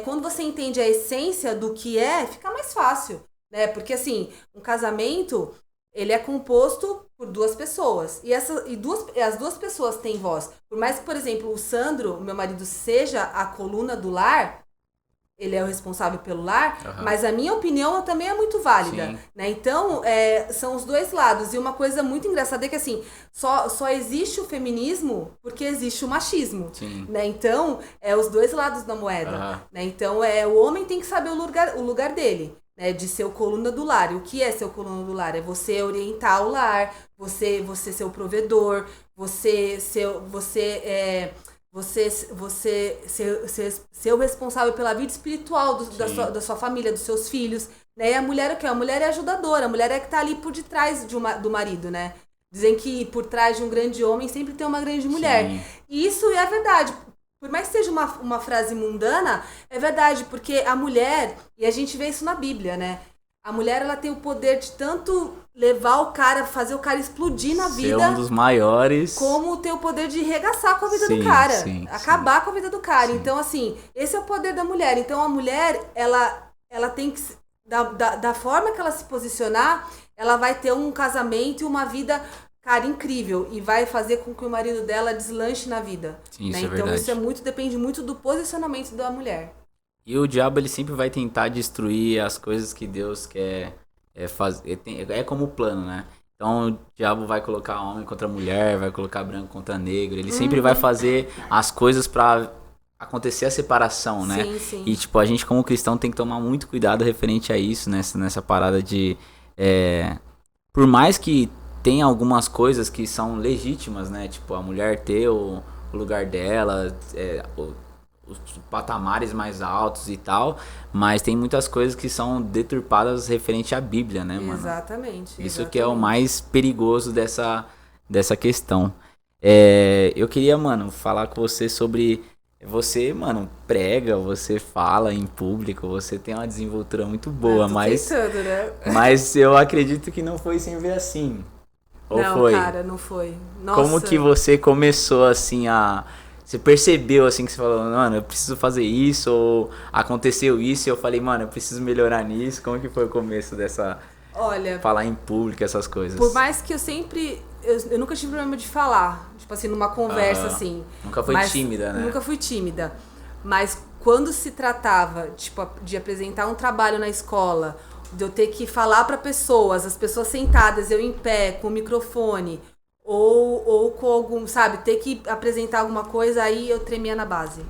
quando você entende a essência do que fica mais fácil, né? Porque, assim, um casamento, ele é composto por duas pessoas. E as duas pessoas têm voz. Por mais que, por exemplo, o Sandro, meu marido, seja a coluna do lar, ele é o responsável pelo lar, mas a minha opinião também é muito válida, né? Então, são os dois lados. E uma coisa muito engraçada é que, assim, só existe o feminismo porque existe o machismo, né? Então, os dois lados da moeda, né? Então, o homem tem que saber o lugar dele, né? De ser o coluna do lar. E o que é ser o coluna do lar? É você orientar o lar, você ser o provedor, você ser o responsável pela vida espiritual da sua família, dos seus filhos, né? E a mulher é o quê? A mulher é ajudadora, a mulher é que tá ali por detrás do marido, né? Dizem que por trás de um grande homem sempre tem uma grande mulher. E isso é verdade. Por mais que seja uma frase mundana, é verdade, porque a mulher, e a gente vê isso na Bíblia, né? A mulher, ela tem o poder de tanto levar o cara, fazer o cara explodir na vida. Ser um dos maiores. Como ter o poder de regaçar com a vida do cara. Acabar com a vida do cara. Então, assim, esse é o poder da mulher. Então, a mulher, ela tem que... Da forma que ela se posicionar, ela vai ter um casamento e uma vida, cara, incrível. E vai fazer com que o marido dela deslanche na vida. Sim, né? Isso é então, verdade. isso depende muito do posicionamento da mulher. E o diabo, ele sempre vai tentar destruir as coisas que Deus quer fazer. É como o plano, né? Então o diabo vai colocar homem contra mulher, vai colocar branco contra negro. Ele sempre vai fazer as coisas pra acontecer a separação, né? Sim. E tipo, a gente como cristão tem que tomar muito cuidado referente a isso, nessa parada de... por mais que tenha algumas coisas que são legítimas, né? Tipo, a mulher ter o lugar dela, os patamares mais altos e tal, mas tem muitas coisas que são deturpadas referente à Bíblia, né, mano? Exatamente. Isso que é o mais perigoso dessa questão. Eu queria, mano, falar com você sobre... Você, mano, prega, você fala em público, você tem uma desenvoltura muito boa, mas... Tentando, né? Mas eu acredito que não foi sem ver assim. Ou não, foi? Cara, não foi. Nossa. Como que você começou, assim, Você percebeu, assim, que você falou, mano, eu preciso fazer isso, ou aconteceu isso, e eu falei, mano, eu preciso melhorar nisso. Como que foi o começo dessa... Olha... Falar em público, essas coisas. Por mais que eu sempre... Eu nunca tive problema de falar, tipo assim, numa conversa, assim. Nunca foi tímida, né? Nunca fui tímida. Mas quando se tratava, tipo, de apresentar um trabalho na escola, de eu ter que falar para pessoas, as pessoas sentadas, eu em pé, com o microfone... Ou com algum, sabe, ter que apresentar alguma coisa, aí eu tremia na base.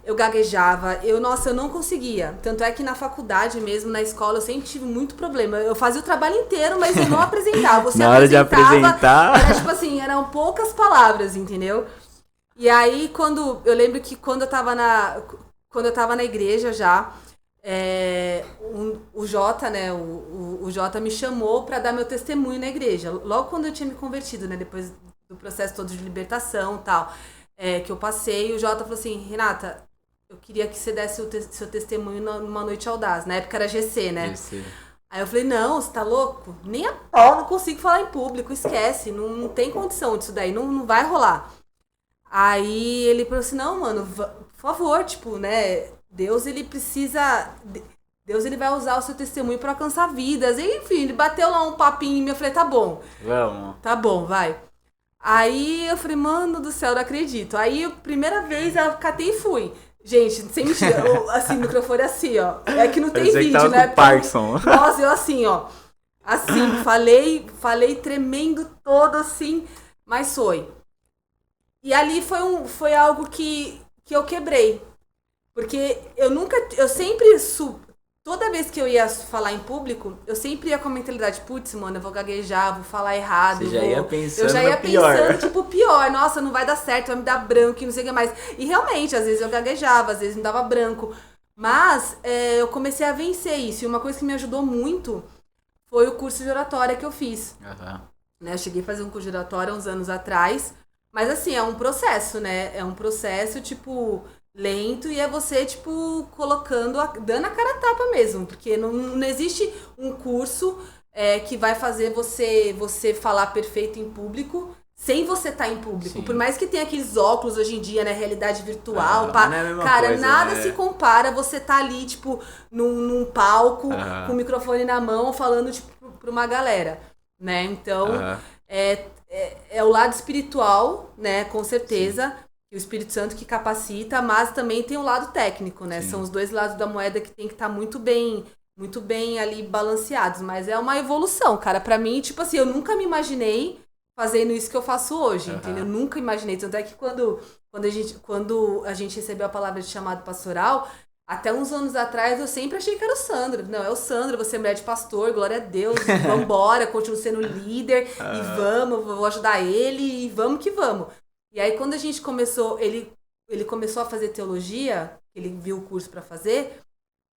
eu gaguejava, nossa, eu não conseguia. Tanto é que na faculdade mesmo, na escola, eu sempre tive muito problema. Eu fazia o trabalho inteiro, mas eu não apresentava. Você Na hora de apresentar... Era tipo assim, eram poucas palavras, entendeu? E aí, eu lembro que quando eu tava na igreja já, o Jota, né, o Jota me chamou pra dar meu testemunho na igreja. Logo quando eu tinha me convertido, né, depois do processo todo de libertação e tal, que eu passei, o Jota falou assim, Renata, eu queria que você desse o seu testemunho numa noite audaz. Na época era GC, né? GC. Aí eu falei, não, você tá louco? Nem a pau, não consigo falar em público, esquece, não tem condição disso daí, não vai rolar. Aí ele falou assim, não, mano, por favor, tipo, né, Deus, ele vai usar o seu testemunho pra alcançar vidas. E, enfim, ele bateu lá um papinho em mim, eu falei, tá bom. Vamos. Tá bom, vai. Aí eu falei, mano do céu, não acredito. Aí, primeira vez, eu catei e fui. Gente, sem mentira, assim, o microfone assim, ó. É que não tem vídeo, né? Com Parkinson. Nossa, eu assim, ó. Assim, falei tremendo todo, assim, mas foi. E ali foi algo que eu quebrei. Porque eu sempre, toda vez que eu ia falar em público, eu sempre ia com a mentalidade, putz, mano, eu vou gaguejar, vou falar errado. Você já ia pensando eu já ia pior. pensando, tipo, pior. Nossa, não vai dar certo, vai me dar branco e não sei o que mais. E realmente, às vezes eu gaguejava, às vezes me dava branco. Mas eu comecei a vencer isso. E uma coisa que me ajudou muito foi o curso de oratória que eu fiz. Uhum. Né, eu cheguei a fazer um curso de oratória uns anos atrás. Mas assim, é um processo, né? É um processo, tipo, lento e é você, tipo, dando a cara a tapa mesmo. Porque não existe um curso que vai fazer você falar perfeito em público sem você estar em público. Sim. Por mais que tenha aqueles óculos hoje em dia, né? Realidade virtual. Não é a mesma cara, coisa, nada né? se compara você tá ali, tipo, num palco, com o microfone na mão, falando, tipo, pra uma galera, né? Então, é o lado espiritual, né? Com certeza. Sim. O Espírito Santo que capacita, mas também tem o lado técnico, né? Sim. São os dois lados da moeda que tem que estar muito bem ali balanceados. Mas é uma evolução, cara. Pra mim, tipo assim, eu nunca me imaginei fazendo isso que eu faço hoje, entendeu? Eu nunca imaginei. Tanto é que quando a gente recebeu a palavra de chamado pastoral, até uns anos atrás eu sempre achei que era o Sandro. Não, é o Sandro, você é mulher de pastor, glória a Deus, vambora, continuo sendo líder, e vou ajudar ele, e vamos que vamos. E aí quando a gente começou, ele começou a fazer teologia, ele viu o curso pra fazer,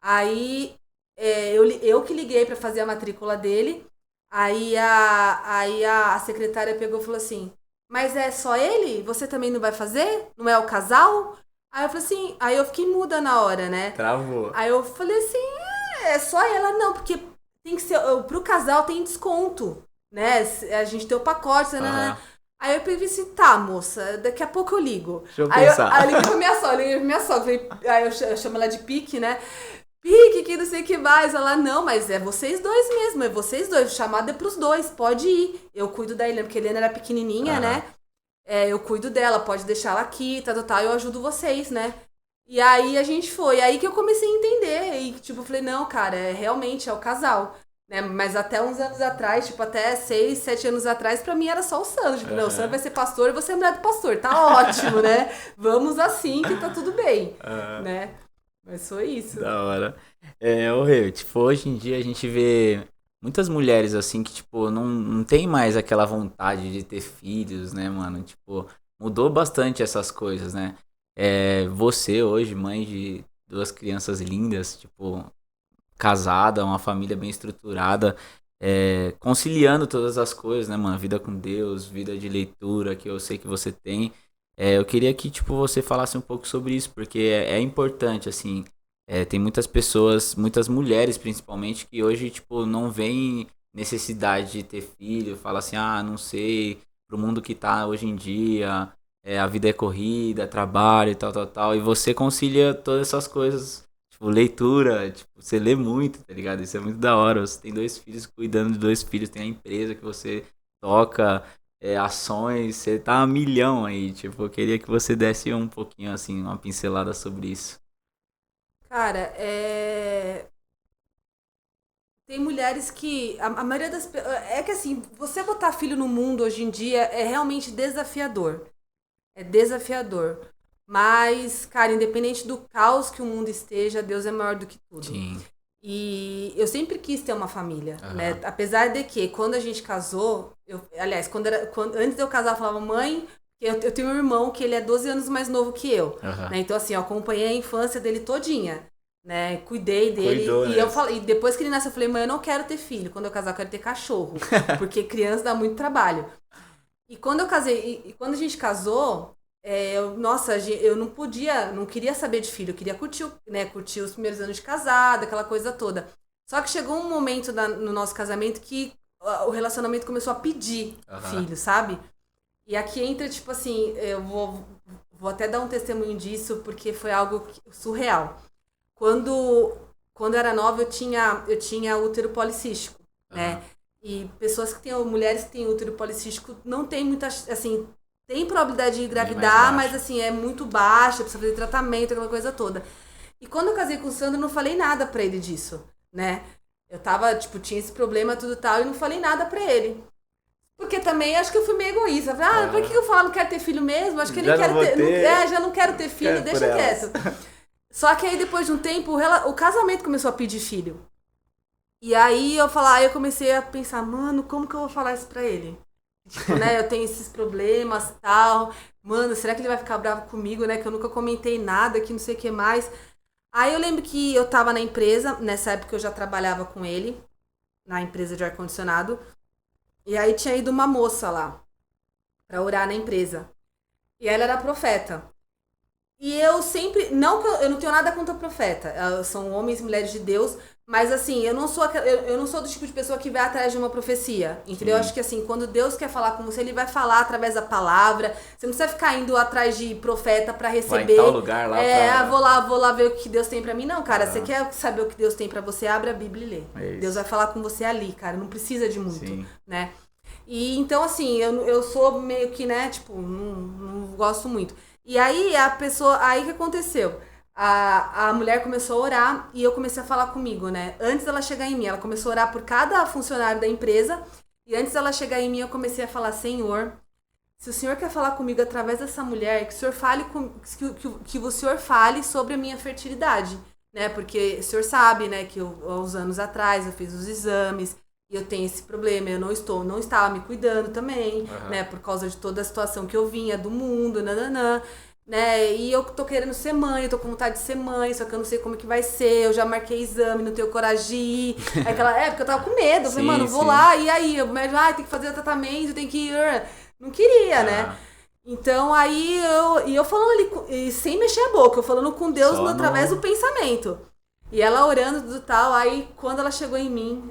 aí eu que liguei pra fazer a matrícula dele, aí a secretária pegou e falou assim, mas é só ele? Você também não vai fazer? Não é o casal? Aí eu falei assim, aí eu fiquei muda na hora, né? Travou. Aí eu falei assim, é só ela? Não, porque tem que ser, pro casal tem desconto, né? A gente tem o pacote, né? Aí eu pensei assim, tá, moça, daqui a pouco eu ligo. Deixa eu pensar. Aí eu liguei pra minha sogra, aí eu chamo ela de Pique, né? Pique, que não sei o que mais. Ela, não, mas é vocês dois mesmo, é vocês dois, o chamado é pros dois, pode ir. Eu cuido da Helena, porque a Helena era pequenininha, né? Eu cuido dela, pode deixar ela aqui, eu ajudo vocês, né? E aí a gente foi, aí que eu comecei a entender, e tipo, eu falei, não, cara, realmente é o casal, né? Mas até uns anos atrás, tipo, até 6, 7 anos atrás, pra mim era só o Sandro, tipo, não, o Sandro vai ser pastor e você é mulher do pastor, tá ótimo, né? Vamos assim que tá tudo bem, né? Mas foi isso. Da hora. Tipo, hoje em dia a gente vê muitas mulheres, assim, que, tipo, não tem mais aquela vontade de ter filhos, né, mano? Tipo, mudou bastante essas coisas, né? Você hoje, mãe de 2 crianças lindas, tipo, casada, uma família bem estruturada, conciliando todas as coisas, né, mano? Vida com Deus, vida de leitura, que eu sei que você tem. Eu queria que, tipo, você falasse um pouco sobre isso, porque é importante, assim. Tem muitas pessoas, muitas mulheres principalmente, que hoje, tipo, não veem necessidade de ter filho, fala assim, não sei, pro mundo que tá hoje em dia, a vida é corrida, trabalho e tal, e você concilia todas essas coisas, tipo, leitura, tipo, você lê muito, tá ligado? Isso é muito da hora, você tem 2 filhos, cuidando de 2 filhos, tem a empresa que você toca, ações, você tá a milhão aí, tipo, eu queria que você desse um pouquinho, assim, uma pincelada sobre isso. Cara, tem mulheres que... A maioria das... É que assim, você botar filho no mundo hoje em dia é realmente desafiador. É desafiador. Mas, cara, independente do caos que o mundo esteja, Deus é maior do que tudo. Sim. E eu sempre quis ter uma família, Aham. né? Apesar de que, quando a gente casou, aliás, antes de eu casar, eu falava, mãe, eu tenho um irmão que ele é 12 anos mais novo que eu. Aham. Né? Então, assim, eu acompanhei a infância dele todinha, né? Cuidei dele. Cuidou, E né? eu falei, e depois que ele nasceu, eu falei, mãe, eu não quero ter filho. Quando eu casar, eu quero ter cachorro. Porque criança dá muito trabalho. E quando eu casei, e quando a gente casou, eu não queria saber de filho, eu queria curtir os primeiros anos de casada, aquela coisa toda. Só que chegou um momento no nosso casamento que o relacionamento começou a pedir filho, sabe? E aqui entra, tipo assim, eu vou até dar um testemunho disso, porque foi algo surreal. Quando eu era nova, eu tinha útero policístico, né? E mulheres que têm útero policístico não tem muita, assim, tem probabilidade de engravidar, mas assim, é muito baixa, precisa fazer tratamento, aquela coisa toda. E quando eu casei com o Sandro, eu não falei nada pra ele disso, né? Eu tava, tipo, tinha esse problema, tudo tal, e não falei nada pra ele. Porque também acho que eu fui meio egoísta. Falei, por que eu falo não quero ter filho mesmo? Acho que eu nem quero ter. Já não quero ter filho, deixa quieto. Só que aí depois de um tempo, o casamento começou a pedir filho. E aí eu comecei a pensar, mano, como que eu vou falar isso pra ele? Tipo, né, eu tenho esses problemas e tal. Mano, será que ele vai ficar bravo comigo, né? Que eu nunca comentei nada, que não sei o que mais. Aí eu lembro que eu tava na empresa, nessa época eu já trabalhava com ele, na empresa de ar-condicionado. E aí tinha ido uma moça lá, pra orar na empresa. E ela era profeta. E eu sempre, eu não tenho nada contra profeta, são homens e mulheres de Deus, mas assim, eu não sou do tipo de pessoa que vai atrás de uma profecia, entendeu? Eu acho que assim, quando Deus quer falar com você, ele vai falar através da palavra, você não precisa ficar indo atrás de profeta pra receber. Vai em tal lugar lá vou lá ver o que Deus tem pra mim. Não, cara, você quer saber o que Deus tem pra você, abre a Bíblia e lê. Deus vai falar com você ali, cara, não precisa de muito, né? E então assim, eu sou meio que, né, tipo, não gosto muito. E aí aí o que aconteceu? A mulher começou a orar e eu comecei a falar comigo, né? Antes dela chegar em mim, ela começou a orar por cada funcionário da empresa. E antes dela chegar em mim, eu comecei a falar, Senhor, se o Senhor quer falar comigo através dessa mulher, que o Senhor fale que o Senhor fale sobre a minha fertilidade, né? Porque o Senhor sabe, né, que uns anos atrás eu fiz os exames. E eu tenho esse problema, eu não estava me cuidando também, né? Por causa de toda a situação que eu vinha do mundo, né? E eu tô querendo ser mãe, eu tô com vontade de ser mãe, só que eu não sei como que vai ser, eu já marquei exame, não tenho coragem de ir. Aquela época eu tava com medo, eu falei, mano, vou lá, e aí? O médico, tem que fazer tratamento, tem que ir. Não queria, né? Então aí eu falando ali, sem mexer a boca, eu falando com Deus através do pensamento. E ela orando do tal, aí quando ela chegou em mim,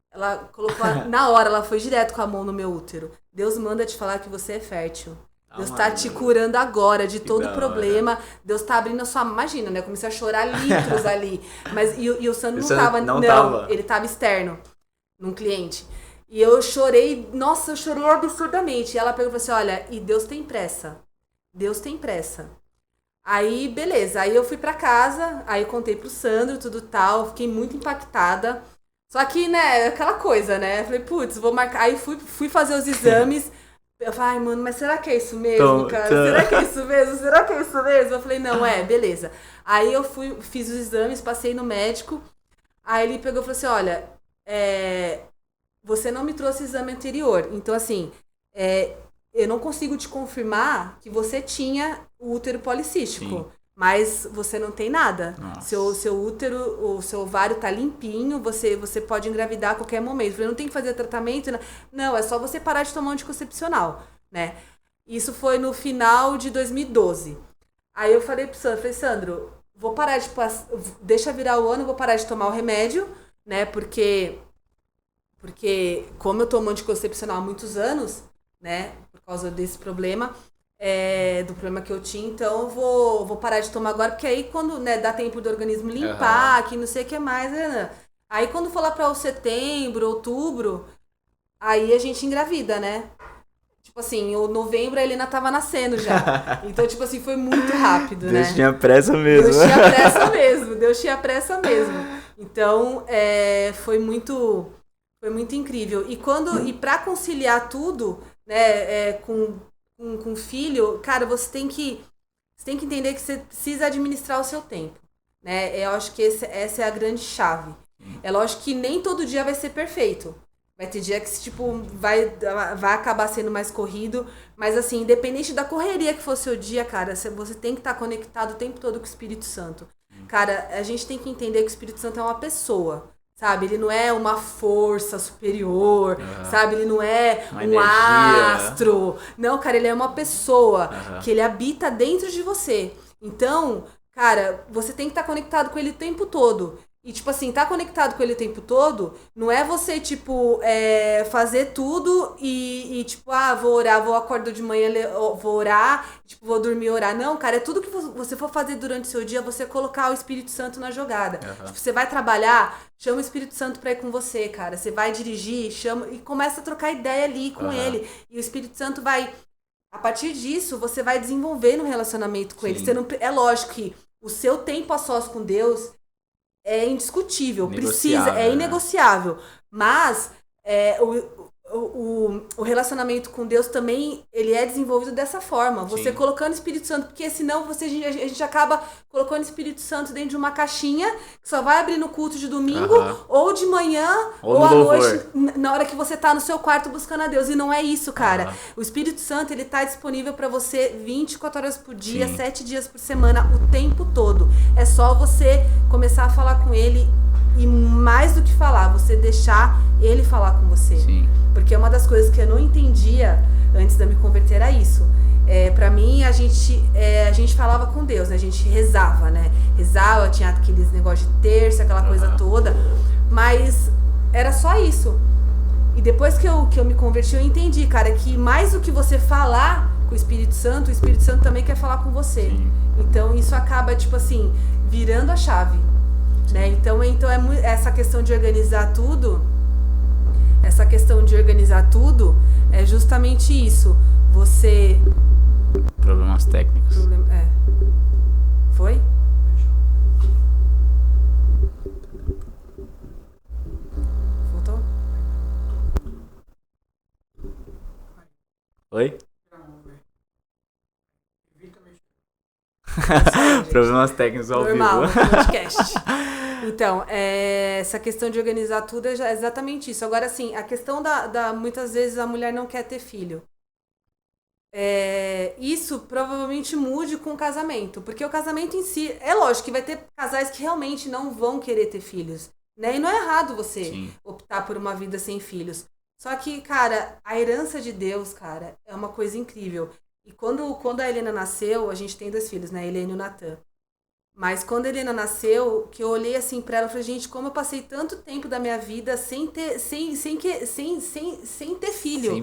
ela colocou, na hora, ela foi direto com a mão no meu útero. Deus manda te falar que você é fértil. Deus tá te curando agora de todo problema. Deus tá abrindo a sua... Imagina, né? Eu comecei a chorar litros ali. Mas, e o Sandro não tava. Não, ele tava externo, num cliente. E eu chorei, nossa, eu chorei absurdamente. E ela pegou e falou assim, olha, e Deus tem pressa. Deus tem pressa. Aí, beleza. Aí eu fui pra casa, aí eu contei pro Sandro, tudo tal. Fiquei muito impactada. Só que, né, aquela coisa, né? Eu falei, putz, vou marcar. Aí fui fazer os exames. Eu falei, mano, mas será que é isso mesmo, cara? Será que é isso mesmo? Será que é isso mesmo? Eu falei, não, beleza. Aí eu fiz os exames, passei no médico. Aí ele pegou e falou assim, olha, você não me trouxe exame anterior. Então, assim, eu não consigo te confirmar que você tinha o útero policístico. Sim. Mas você não tem nada. Seu útero, o seu ovário tá limpinho, você pode engravidar a qualquer momento. Você não tem que fazer tratamento. Não, é só você parar de tomar um anticoncepcional, né? Isso foi no final de 2012. Aí eu falei pro Sandro, Sandro, vou parar de... Deixa virar o ano, vou parar de tomar o remédio, né? Porque como eu tomo anticoncepcional há muitos anos, né? Por causa desse problema... do problema que eu tinha, então eu vou parar de tomar agora, porque aí quando, né, dá tempo do organismo limpar, que não sei o que mais, né? Aí quando for lá para o setembro, outubro, aí a gente engravida, né? Tipo assim, o novembro a Helena tava nascendo já. Então, tipo assim, foi muito rápido, Deus tinha pressa mesmo. Deus tinha pressa mesmo. Então, foi muito incrível. E pra conciliar tudo, né, com filho, cara, você tem que Você tem que entender que você precisa administrar o seu tempo, né? Eu acho que essa é a grande chave. É lógico que nem todo dia vai ser perfeito. Vai ter dia que, tipo, vai acabar sendo mais corrido. Mas, assim, independente da correria que for o seu dia, cara, você tem que estar conectado o tempo todo com o Espírito Santo. Cara, a gente tem que entender que o Espírito Santo é uma pessoa, sabe? Ele não é uma força superior, sabe? Ele não é Uma um energia. astro. Não, cara, ele é uma pessoa que ele habita dentro de você. Então, cara, você tem que estar conectado com ele o tempo todo. E, tipo assim, tá conectado com ele o tempo todo, não é você, tipo, fazer tudo e, tipo, vou orar, vou acordar de manhã, vou orar, tipo, vou dormir e orar. Não, cara, é tudo que você for fazer durante o seu dia, você colocar o Espírito Santo na jogada. Tipo, você vai trabalhar, chama o Espírito Santo pra ir com você, cara. Você vai dirigir, chama e começa a trocar ideia ali com ele. E o Espírito Santo vai... A partir disso, você vai desenvolvendo um relacionamento com ele. Você não, é lógico que o seu tempo a sós com Deus é indiscutível, é inegociável. Mas o relacionamento com Deus também, ele é desenvolvido dessa forma. Você colocando o Espírito Santo, porque senão a gente acaba colocando o Espírito Santo dentro de uma caixinha que só vai abrir no culto de domingo, ou de manhã, ou à noite, na hora que você tá no seu quarto buscando a Deus. E não é isso, cara. O Espírito Santo, ele tá disponível pra você 24 horas por dia, 7 dias por semana, o tempo todo. É só você começar a falar com ele e, mais do que falar, você deixar ele falar com você. Porque uma das coisas que eu não entendia antes de eu me converter era isso. Pra mim, a gente falava com Deus, né? A gente rezava, né? Rezava, tinha aqueles negócios de terça, aquela coisa toda. Mas era só isso. E depois que eu me converti, eu entendi, cara, que mais do que você falar com o Espírito Santo também quer falar com você. Então, isso acaba, tipo assim, virando a chave. Né? Então essa questão de organizar tudo... é justamente isso. Você... Problemas técnicos. Foi? Voltou? Oi? Problemas técnicos ao normal, vivo. Normal, podcast. Então, essa questão de organizar tudo é exatamente isso. Agora, assim, a questão muitas vezes a mulher não quer ter filho. Isso provavelmente mude com o casamento. Porque o casamento em si, é lógico que vai ter casais que realmente não vão querer ter filhos. Né? E não é errado você optar por uma vida sem filhos. Só que, cara, a herança de Deus, cara, é uma coisa incrível. E quando a Helena nasceu, a gente tem 2 filhos, né? A Helena e o Natan. Mas quando a Helena nasceu, que eu olhei assim pra ela, eu falei, gente, como eu passei tanto tempo da minha vida sem ter filho. Sem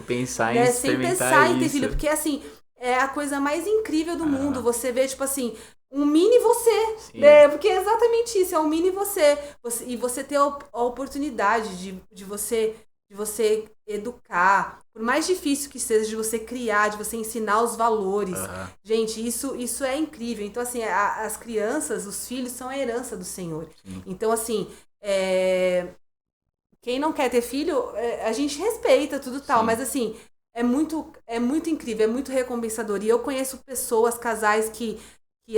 pensar né? em Sem pensar em ter filho. Porque, assim, é a coisa mais incrível do mundo. Você vê, tipo assim, um mini você. Né? Porque é exatamente isso, é um mini você. E você ter a oportunidade de você educar, por mais difícil que seja, de você criar, de você ensinar os valores. Gente, isso é incrível. Então, assim, as crianças, os filhos, são a herança do Senhor. Então, assim, quem não quer ter filho, a gente respeita tudo tal, mas, assim, é muito incrível, é muito recompensador. E eu conheço pessoas, casais que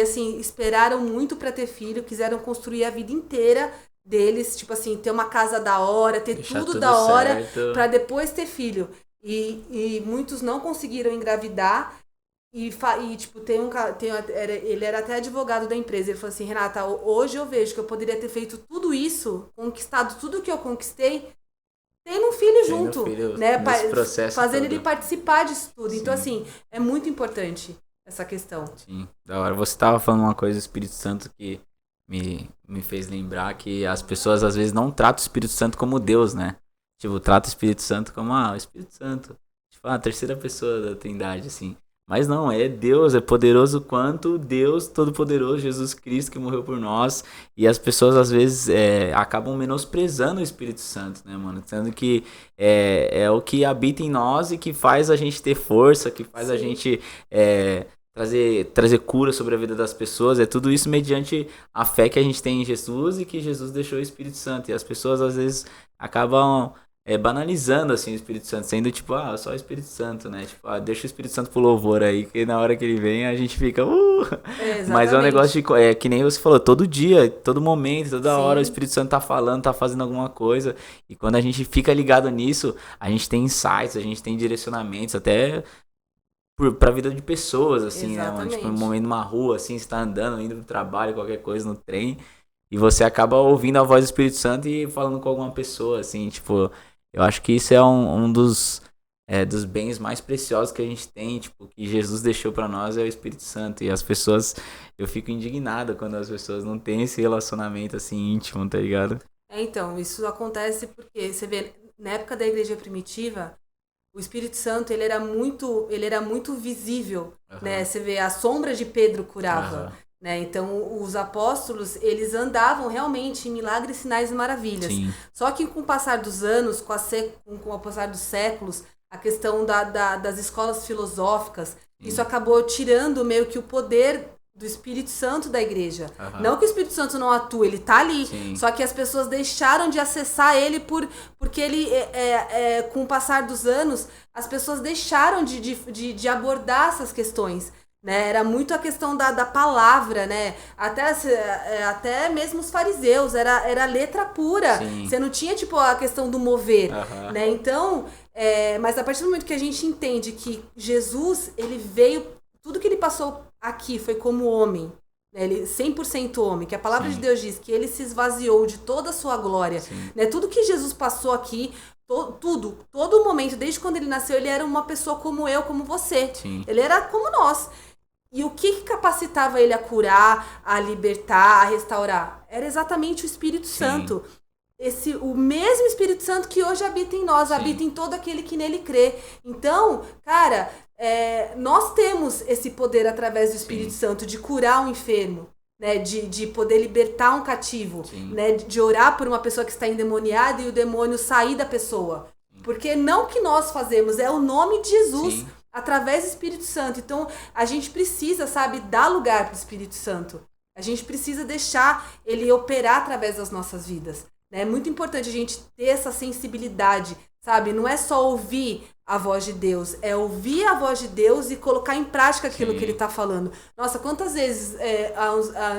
assim, esperaram muito pra ter filho, quiseram construir a vida inteira deles, tipo assim, ter uma casa da hora, ter tudo da hora, pra depois ter filho. E muitos não conseguiram engravidar e tipo, ele era até advogado da empresa. Ele falou assim, Renata, hoje eu vejo que eu poderia ter feito tudo isso, conquistado tudo que eu conquistei, tendo um filho junto, né? Fazendo ele participar disso tudo. Então, assim, é muito importante essa questão. Sim, da hora. Você tava falando uma coisa do Espírito Santo que me fez lembrar que as pessoas às vezes não tratam o Espírito Santo como Deus, né? Tipo, trata o Espírito Santo como, o Espírito Santo. Tipo, a terceira pessoa da Trindade, assim. Mas não, é Deus, é poderoso quanto Deus Todo-Poderoso, Jesus Cristo, que morreu por nós. E as pessoas, às vezes, acabam menosprezando o Espírito Santo, né, mano? Sendo que é o que habita em nós e que faz a gente ter força, que faz a gente trazer cura sobre a vida das pessoas. É tudo isso mediante a fé que a gente tem em Jesus e que Jesus deixou o Espírito Santo. E as pessoas, às vezes, acabam banalizando, assim, o Espírito Santo, sendo tipo, só o Espírito Santo, né? Tipo, deixa o Espírito Santo pro louvor aí, que na hora que ele vem a gente fica, Mas é um negócio que nem você falou, todo dia, todo momento, toda hora o Espírito Santo tá falando, tá fazendo alguma coisa. E quando a gente fica ligado nisso, a gente tem insights, a gente tem direcionamentos, até pra vida de pessoas, assim, né, mano? Tipo, um momento numa rua, assim, você tá andando, indo pro trabalho, qualquer coisa, no trem, e você acaba ouvindo a voz do Espírito Santo e falando com alguma pessoa, assim, tipo, eu acho que isso é um dos bens mais preciosos que a gente tem, tipo, que Jesus deixou pra nós é o Espírito Santo, e as pessoas, eu fico indignado quando as pessoas não têm esse relacionamento, assim, íntimo, tá ligado? Então, isso acontece porque, você vê, na época da igreja primitiva, o Espírito Santo, ele era muito visível, né? Você vê, a sombra de Pedro curava, né? Então, os apóstolos, eles andavam realmente em milagres, sinais e maravilhas. Sim. Só que com o passar dos anos, com o passar dos séculos, a questão das escolas filosóficas, isso acabou tirando meio que o poder do Espírito Santo da igreja. Não que o Espírito Santo não atua, ele tá ali. Sim. Só que as pessoas deixaram de acessar ele porque ele, com o passar dos anos, as pessoas deixaram de abordar essas questões. Né? Era muito a questão da palavra, né? Até mesmo os fariseus, era letra pura. Sim. Você não tinha, tipo, a questão do mover. Né? Então, mas a partir do momento que a gente entende que Jesus, ele veio, tudo que ele passou aqui foi como homem, né? Ele 100% homem, que a palavra de Deus diz que ele se esvaziou de toda a sua glória, né? Tudo que Jesus passou aqui, todo momento, desde quando ele nasceu, ele era uma pessoa como eu, como você. Sim. Ele era como nós. E o que capacitava ele a curar, a libertar, a restaurar? Era exatamente o Espírito Santo. O mesmo Espírito Santo que hoje habita em nós, habita em todo aquele que nele crê. Então, cara, nós temos esse poder através do Espírito Santo de curar um enfermo, né? De poder libertar um cativo, né? De orar por uma pessoa que está endemoniada e o demônio sair da pessoa. Porque não o que nós fazemos, é o nome de Jesus através do Espírito Santo. Então, a gente precisa, sabe, dar lugar para o Espírito Santo. A gente precisa deixar ele operar através das nossas vidas. É muito importante a gente ter essa sensibilidade, sabe? Não é só ouvir a voz de Deus, é ouvir a voz de Deus e colocar em prática aquilo que ele está falando. Nossa, quantas vezes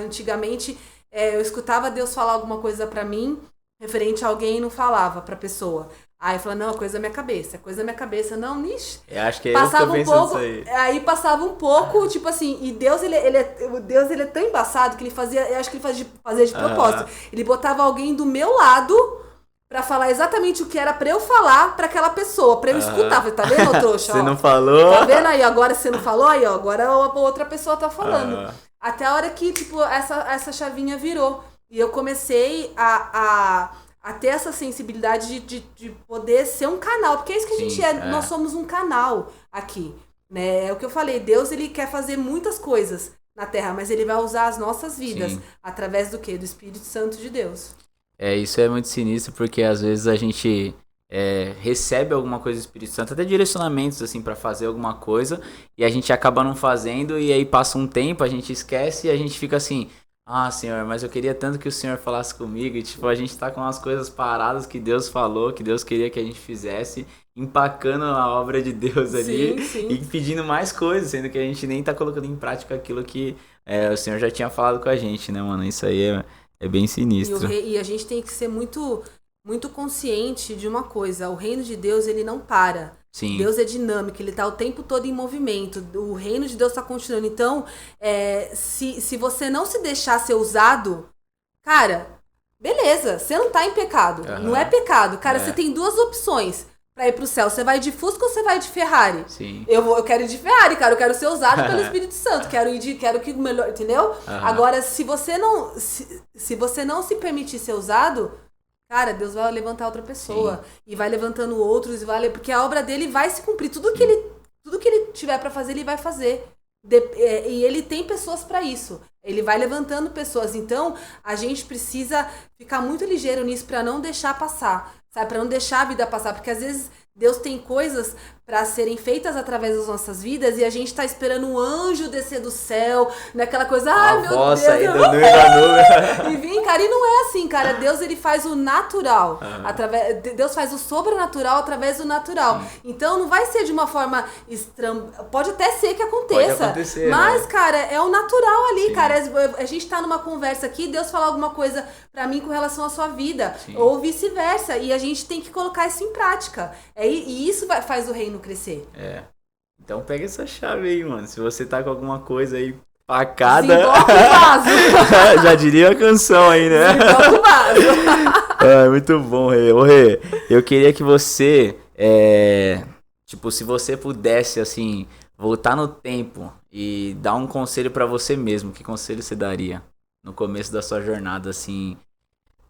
antigamente eu escutava Deus falar alguma coisa para mim, referente a alguém, e não falava para a pessoa. Aí eu falava, não, é coisa da minha cabeça, não, nixe. Eu acho que passava um pouco, aí passava um pouco, tipo assim, e Deus, ele é tão embaçado que ele fazia, eu acho que ele fazia de propósito. Ele botava alguém do meu lado pra falar exatamente o que era pra eu falar pra aquela pessoa, pra eu escutar. Falei, tá vendo, ô trouxa? Você não falou? Tá vendo aí, agora você não falou, aí, ó, agora a outra pessoa tá falando. Até a hora que, tipo, essa chavinha virou. E eu comecei a ter essa sensibilidade de poder ser um canal, porque é isso que a gente nós somos um canal aqui, né? É o que eu falei, Deus, ele quer fazer muitas coisas na Terra, mas ele vai usar as nossas vidas através do quê? Do Espírito Santo de Deus. Isso é muito sinistro, porque às vezes a gente recebe alguma coisa do Espírito Santo, até direcionamentos assim para fazer alguma coisa, e a gente acaba não fazendo, e aí passa um tempo, a gente esquece e a gente fica assim, Senhor, mas eu queria tanto que o Senhor falasse comigo. E, tipo, a gente tá com umas coisas paradas que Deus falou, que Deus queria que a gente fizesse, empacando a obra de Deus ali e pedindo mais coisas, sendo que a gente nem tá colocando em prática aquilo que o Senhor já tinha falado com a gente, né, mano? Isso aí é bem sinistro. E a gente tem que ser muito, muito consciente de uma coisa: o reino de Deus, ele não para. Sim. Deus é dinâmico, ele está o tempo todo em movimento, o reino de Deus está continuando. Então, se você não se deixar ser usado, cara, beleza, você não está em pecado, não é pecado. Cara, você tem duas opções para ir pro céu: você vai de Fusca ou você vai de Ferrari? Sim. Eu quero ir de Ferrari, cara, eu quero ser usado pelo Espírito Santo, quero que o melhor, entendeu? Agora, se você não se permitir ser usado, cara, Deus vai levantar outra pessoa. E vai levantando outros, porque a obra dele vai se cumprir. Tudo que ele tiver para fazer, ele vai fazer. E ele tem pessoas para isso. Ele vai levantando pessoas. Então, a gente precisa ficar muito ligeiro nisso para não deixar passar, sabe? Para não deixar a vida passar. Porque às vezes Deus tem coisas para serem feitas através das nossas vidas e a gente tá esperando um anjo descer do céu, naquela coisa, ai meu Deus, aí do nuvem. e vem, cara, e não é assim, cara, Deus ele faz o natural, Deus faz o sobrenatural através do natural, então não vai ser de uma forma pode até ser que aconteça, mas, né? Cara, é o natural ali, cara, a gente tá numa conversa aqui, Deus fala alguma coisa pra mim com relação à sua vida, ou vice-versa, e a gente tem que colocar isso em prática, e isso faz o reino crescer. Então pega essa chave aí, mano. Se você tá com alguma coisa aí pacada... Desemboca o vaso. Já diria a canção aí, né? Desemboca o vaso. Muito bom, Rê. Ô, Rê, eu queria que você... Tipo, se você pudesse, assim, voltar no tempo e dar um conselho pra você mesmo, que conselho você daria? No começo da sua jornada, assim,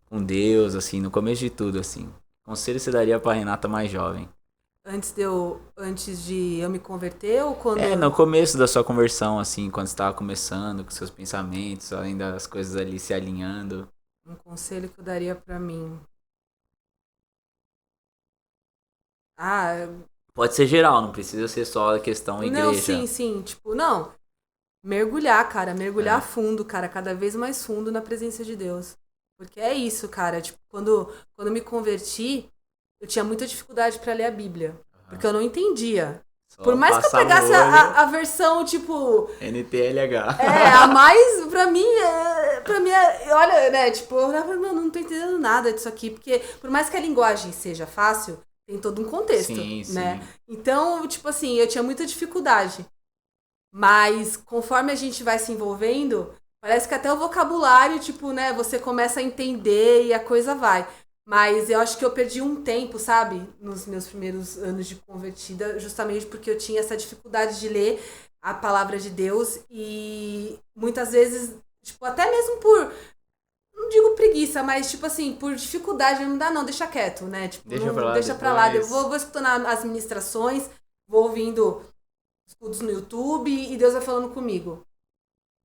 com Deus, assim, no começo de tudo, assim. Que conselho você daria pra Renata mais jovem? Antes de eu me converter ou quando... No começo da sua conversão, assim, quando você estava começando, com seus pensamentos, ainda as coisas ali se alinhando. Um conselho que eu daria pra mim... Pode ser geral, não precisa ser só a questão igreja. Não, sim, tipo, não. Mergulhar, cara, mergulhar fundo, cara, cada vez mais fundo na presença de Deus. Porque é isso, cara, tipo, quando eu me converti... Eu tinha muita dificuldade pra ler a Bíblia. Porque eu não entendia. Só por mais que eu pegasse a versão, tipo... NTLH. A mais, pra mim, olha, né, tipo, eu não tô entendendo nada disso aqui. Porque por mais que a linguagem seja fácil, tem todo um contexto, né? Sim. Então, tipo assim, eu tinha muita dificuldade. Mas conforme a gente vai se envolvendo, parece que até o vocabulário, tipo, né, você começa a entender e a coisa vai. Mas eu acho que eu perdi um tempo, sabe? Nos meus primeiros anos de convertida, justamente porque eu tinha essa dificuldade de ler a palavra de Deus e muitas vezes, tipo, até mesmo por, não digo preguiça, mas tipo assim, por dificuldade, não dá não, deixa quieto, né? Tipo, deixa pra lá. Eu vou escutando as ministrações, vou ouvindo estudos no YouTube e Deus vai falando comigo.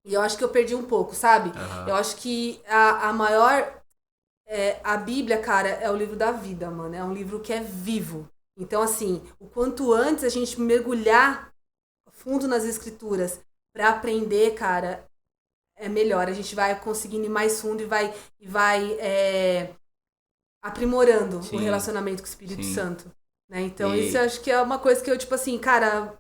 E eu acho que eu perdi um pouco, sabe? Eu acho que a maior... a Bíblia, cara, é o livro da vida, mano. É um livro que é vivo. Então, assim, o quanto antes a gente mergulhar fundo nas escrituras pra aprender, cara, é melhor. A gente vai conseguindo ir mais fundo e vai aprimorando o relacionamento com o Espírito Santo. Né? Então, isso eu acho que é uma coisa que eu, tipo assim, cara...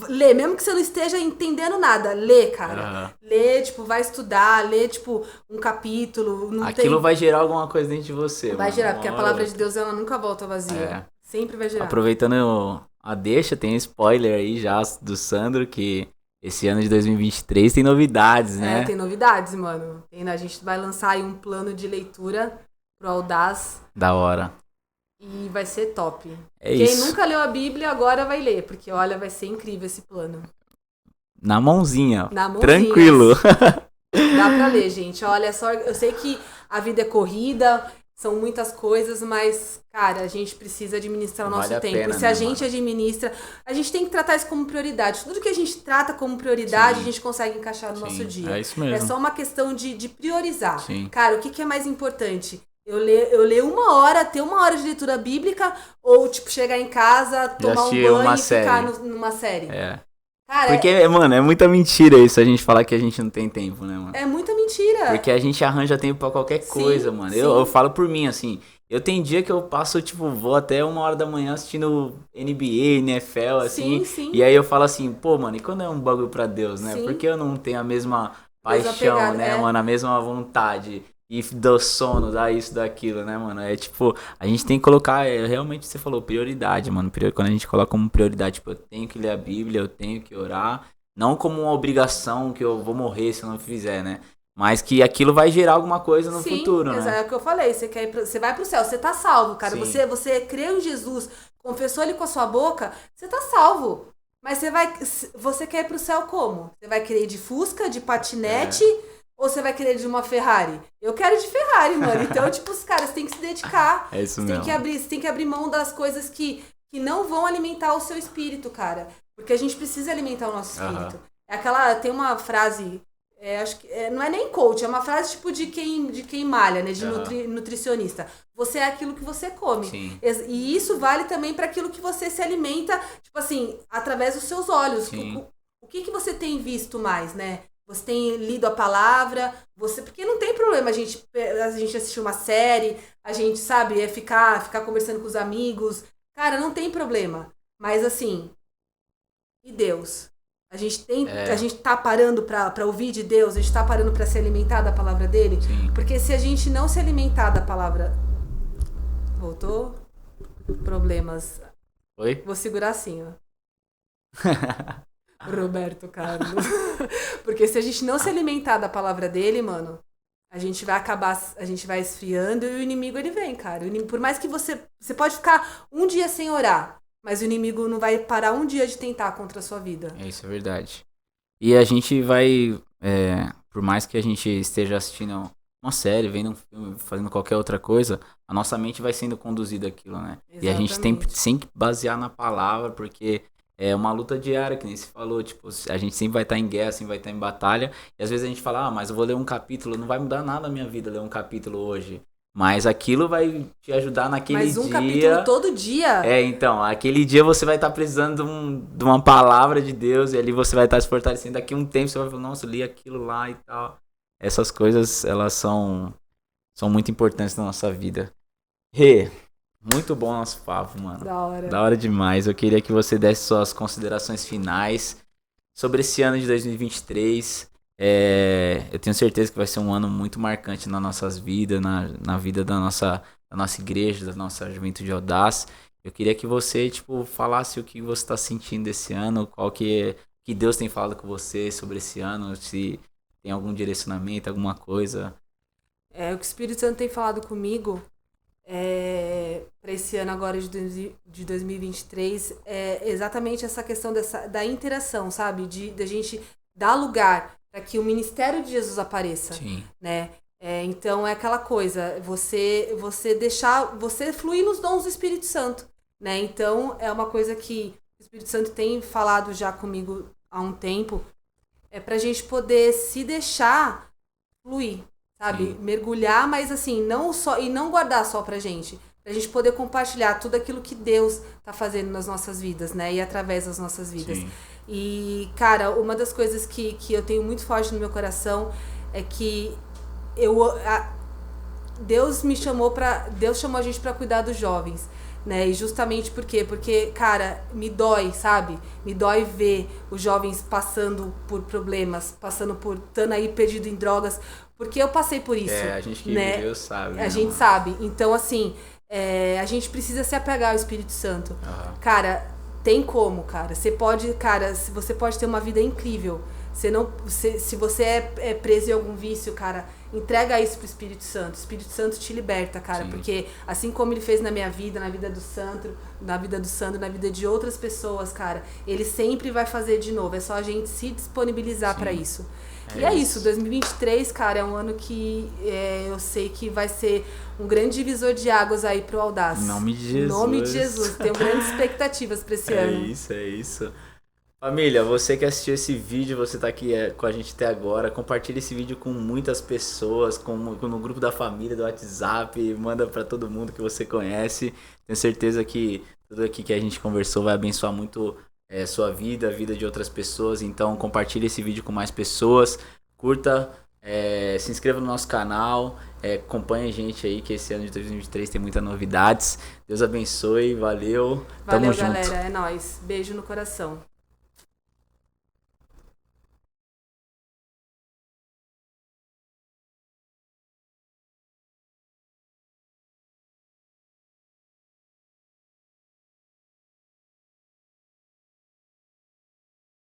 Lê, mesmo que você não esteja entendendo nada, lê, cara. Lê, tipo, vai estudar, lê, tipo, um capítulo. Aquilo vai gerar alguma coisa dentro de você. Vai gerar, porque a palavra de Deus, ela nunca volta vazia. Sempre vai gerar. Aproveitando a deixa, tem spoiler aí já do Sandro, que esse ano de 2023 tem novidades, né? Tem novidades, mano. A gente vai lançar aí um plano de leitura pro Audaz. Da hora. E vai ser top. Quem nunca leu a Bíblia agora vai ler, porque olha, vai ser incrível esse plano. Na mãozinha. Tranquilo. Dá pra ler, gente. Olha só, eu sei que a vida é corrida, são muitas coisas, mas, cara, a gente precisa administrar o nosso tempo. Pena, e se a gente administra, a gente tem que tratar isso como prioridade. Tudo que a gente trata como prioridade, a gente consegue encaixar no nosso dia. É isso mesmo. É só uma questão de priorizar. Sim. Cara, o que é mais importante? Eu ler 1 hora, ter 1 hora de leitura bíblica, ou, tipo, chegar em casa, tomar um banho e ficar numa série. Cara, porque, mano, é muita mentira isso, a gente falar que a gente não tem tempo, né, mano? É muita mentira. Porque a gente arranja tempo pra qualquer coisa, mano. Eu falo por mim, assim, eu tenho dia que eu passo, tipo, vou até 1 hora da manhã assistindo NBA, NFL, assim. Sim. E aí eu falo assim, pô, mano, e quando é um bagulho pra Deus, né? Porque eu não tenho a mesma paixão, né, mano? A mesma vontade. E do sono, dá isso, daquilo, né, mano? É tipo, a gente tem que colocar, realmente você falou, prioridade, mano. Quando a gente coloca como prioridade, tipo, eu tenho que ler a Bíblia, eu tenho que orar. Não como uma obrigação que eu vou morrer se eu não fizer, né? Mas que aquilo vai gerar alguma coisa no futuro, né? É o que eu falei, você vai pro céu, você tá salvo, cara. Você creu em Jesus, confessou ele com a sua boca, você tá salvo. Mas você quer ir pro céu como? Você vai querer ir de Fusca, de patinete... Ou você vai querer de uma Ferrari? Eu quero de Ferrari, mano. Então, tipo, os caras têm que se dedicar. É isso mesmo. Você tem que abrir mão das coisas que não vão alimentar o seu espírito, cara. Porque a gente precisa alimentar o nosso espírito. Tem uma frase acho que não é nem coach, é uma frase tipo de quem malha, né? De nutricionista. Você é aquilo que você come. Sim. E isso vale também para aquilo que você se alimenta, tipo assim, através dos seus olhos. O que você tem visto mais, né? Você tem lido a palavra, porque não tem problema a gente assistir uma série, a gente, sabe, ficar conversando com os amigos. Cara, não tem problema. Mas assim, e Deus? A gente tá parando pra ouvir de Deus, a gente tá parando pra se alimentar da palavra dele. Sim. Porque se a gente não se alimentar da palavra... Voltou? Problemas. Oi? Vou segurar assim, ó. Roberto Carlos. Porque se a gente não se alimentar da palavra dele, mano, a gente vai esfriando e o inimigo ele vem, cara. Por mais que você pode ficar um dia sem orar, mas o inimigo não vai parar um dia de tentar contra a sua vida. Isso é verdade. E a gente vai, por mais que a gente esteja assistindo uma série, vendo um filme, fazendo qualquer outra coisa, a nossa mente vai sendo conduzida àquilo, né? Exatamente. E a gente tem que basear na palavra, porque é uma luta diária, que nem se falou, tipo, a gente sempre vai estar em guerra, sempre vai estar em batalha, e às vezes a gente fala, mas eu vou ler um capítulo, não vai mudar nada na minha vida ler um capítulo hoje. Mas aquilo vai te ajudar naquele dia. Mas um capítulo todo dia. Então, aquele dia você vai estar precisando de uma palavra de Deus e ali você vai estar se fortalecendo. Daqui a um tempo você vai falar, nossa, eu li aquilo lá e tal. Essas coisas, elas são muito importantes na nossa vida. Muito bom nosso papo, mano. Da hora demais. Eu queria que você desse suas considerações finais sobre esse ano de 2023. Eu tenho certeza que vai ser um ano muito marcante nas nossas vidas, na vida da nossa igreja, da nossa Juventude Audaz. Eu queria que você, falasse o que você está sentindo desse ano, que Deus tem falado com você sobre esse ano, se tem algum direcionamento, alguma coisa. O que o Espírito Santo tem falado comigo para esse ano agora de 2023 é exatamente essa questão da interação, sabe? Da gente dar lugar para que o ministério de Jesus apareça. Sim. Né? Então é aquela coisa, você fluir nos dons do Espírito Santo, né? Então é uma coisa que o Espírito Santo tem falado já comigo há um tempo, pra gente poder se deixar fluir, sabe? Sim. Mergulhar, mas assim, não guardar só pra gente poder compartilhar tudo aquilo que Deus tá fazendo nas nossas vidas, né? E através das nossas vidas. Sim. E, cara, uma das coisas que eu tenho muito forte no meu coração é que Deus chamou a gente pra cuidar dos jovens, né? E justamente por quê? Porque, cara, me dói, sabe? Me dói ver os jovens passando por problemas, estando aí perdido em drogas, porque eu passei por isso. A gente que viveu sabe. A gente sabe. Então, assim, a gente precisa se apegar ao Espírito Santo. Uhum. Cara, tem como, cara. Você pode ter uma vida incrível. Se você é preso em algum vício, cara, entrega isso pro Espírito Santo. O Espírito Santo te liberta, cara. Sim. Porque assim como ele fez na minha vida, na vida do Sandro, na vida de outras pessoas, cara, ele sempre vai fazer de novo. É só a gente se disponibilizar para isso. E é isso, 2023, cara, é um ano que eu sei que vai ser um grande divisor de águas aí pro Audaz. Em nome de Jesus. Em nome de Jesus. Tenho grandes expectativas pra esse ano. É isso. Família, você que assistiu esse vídeo, você tá aqui com a gente até agora, compartilha esse vídeo com muitas pessoas, no grupo da família, do WhatsApp, manda pra todo mundo que você conhece. Tenho certeza que tudo aqui que a gente conversou vai abençoar muito sua vida, a vida de outras pessoas. Então compartilhe esse vídeo com mais pessoas, curta, se inscreva no nosso canal, acompanhe a gente aí que esse ano de 2023 tem muitas novidades. Deus abençoe, valeu, tamo junto. Valeu, galera, é nóis, beijo no coração.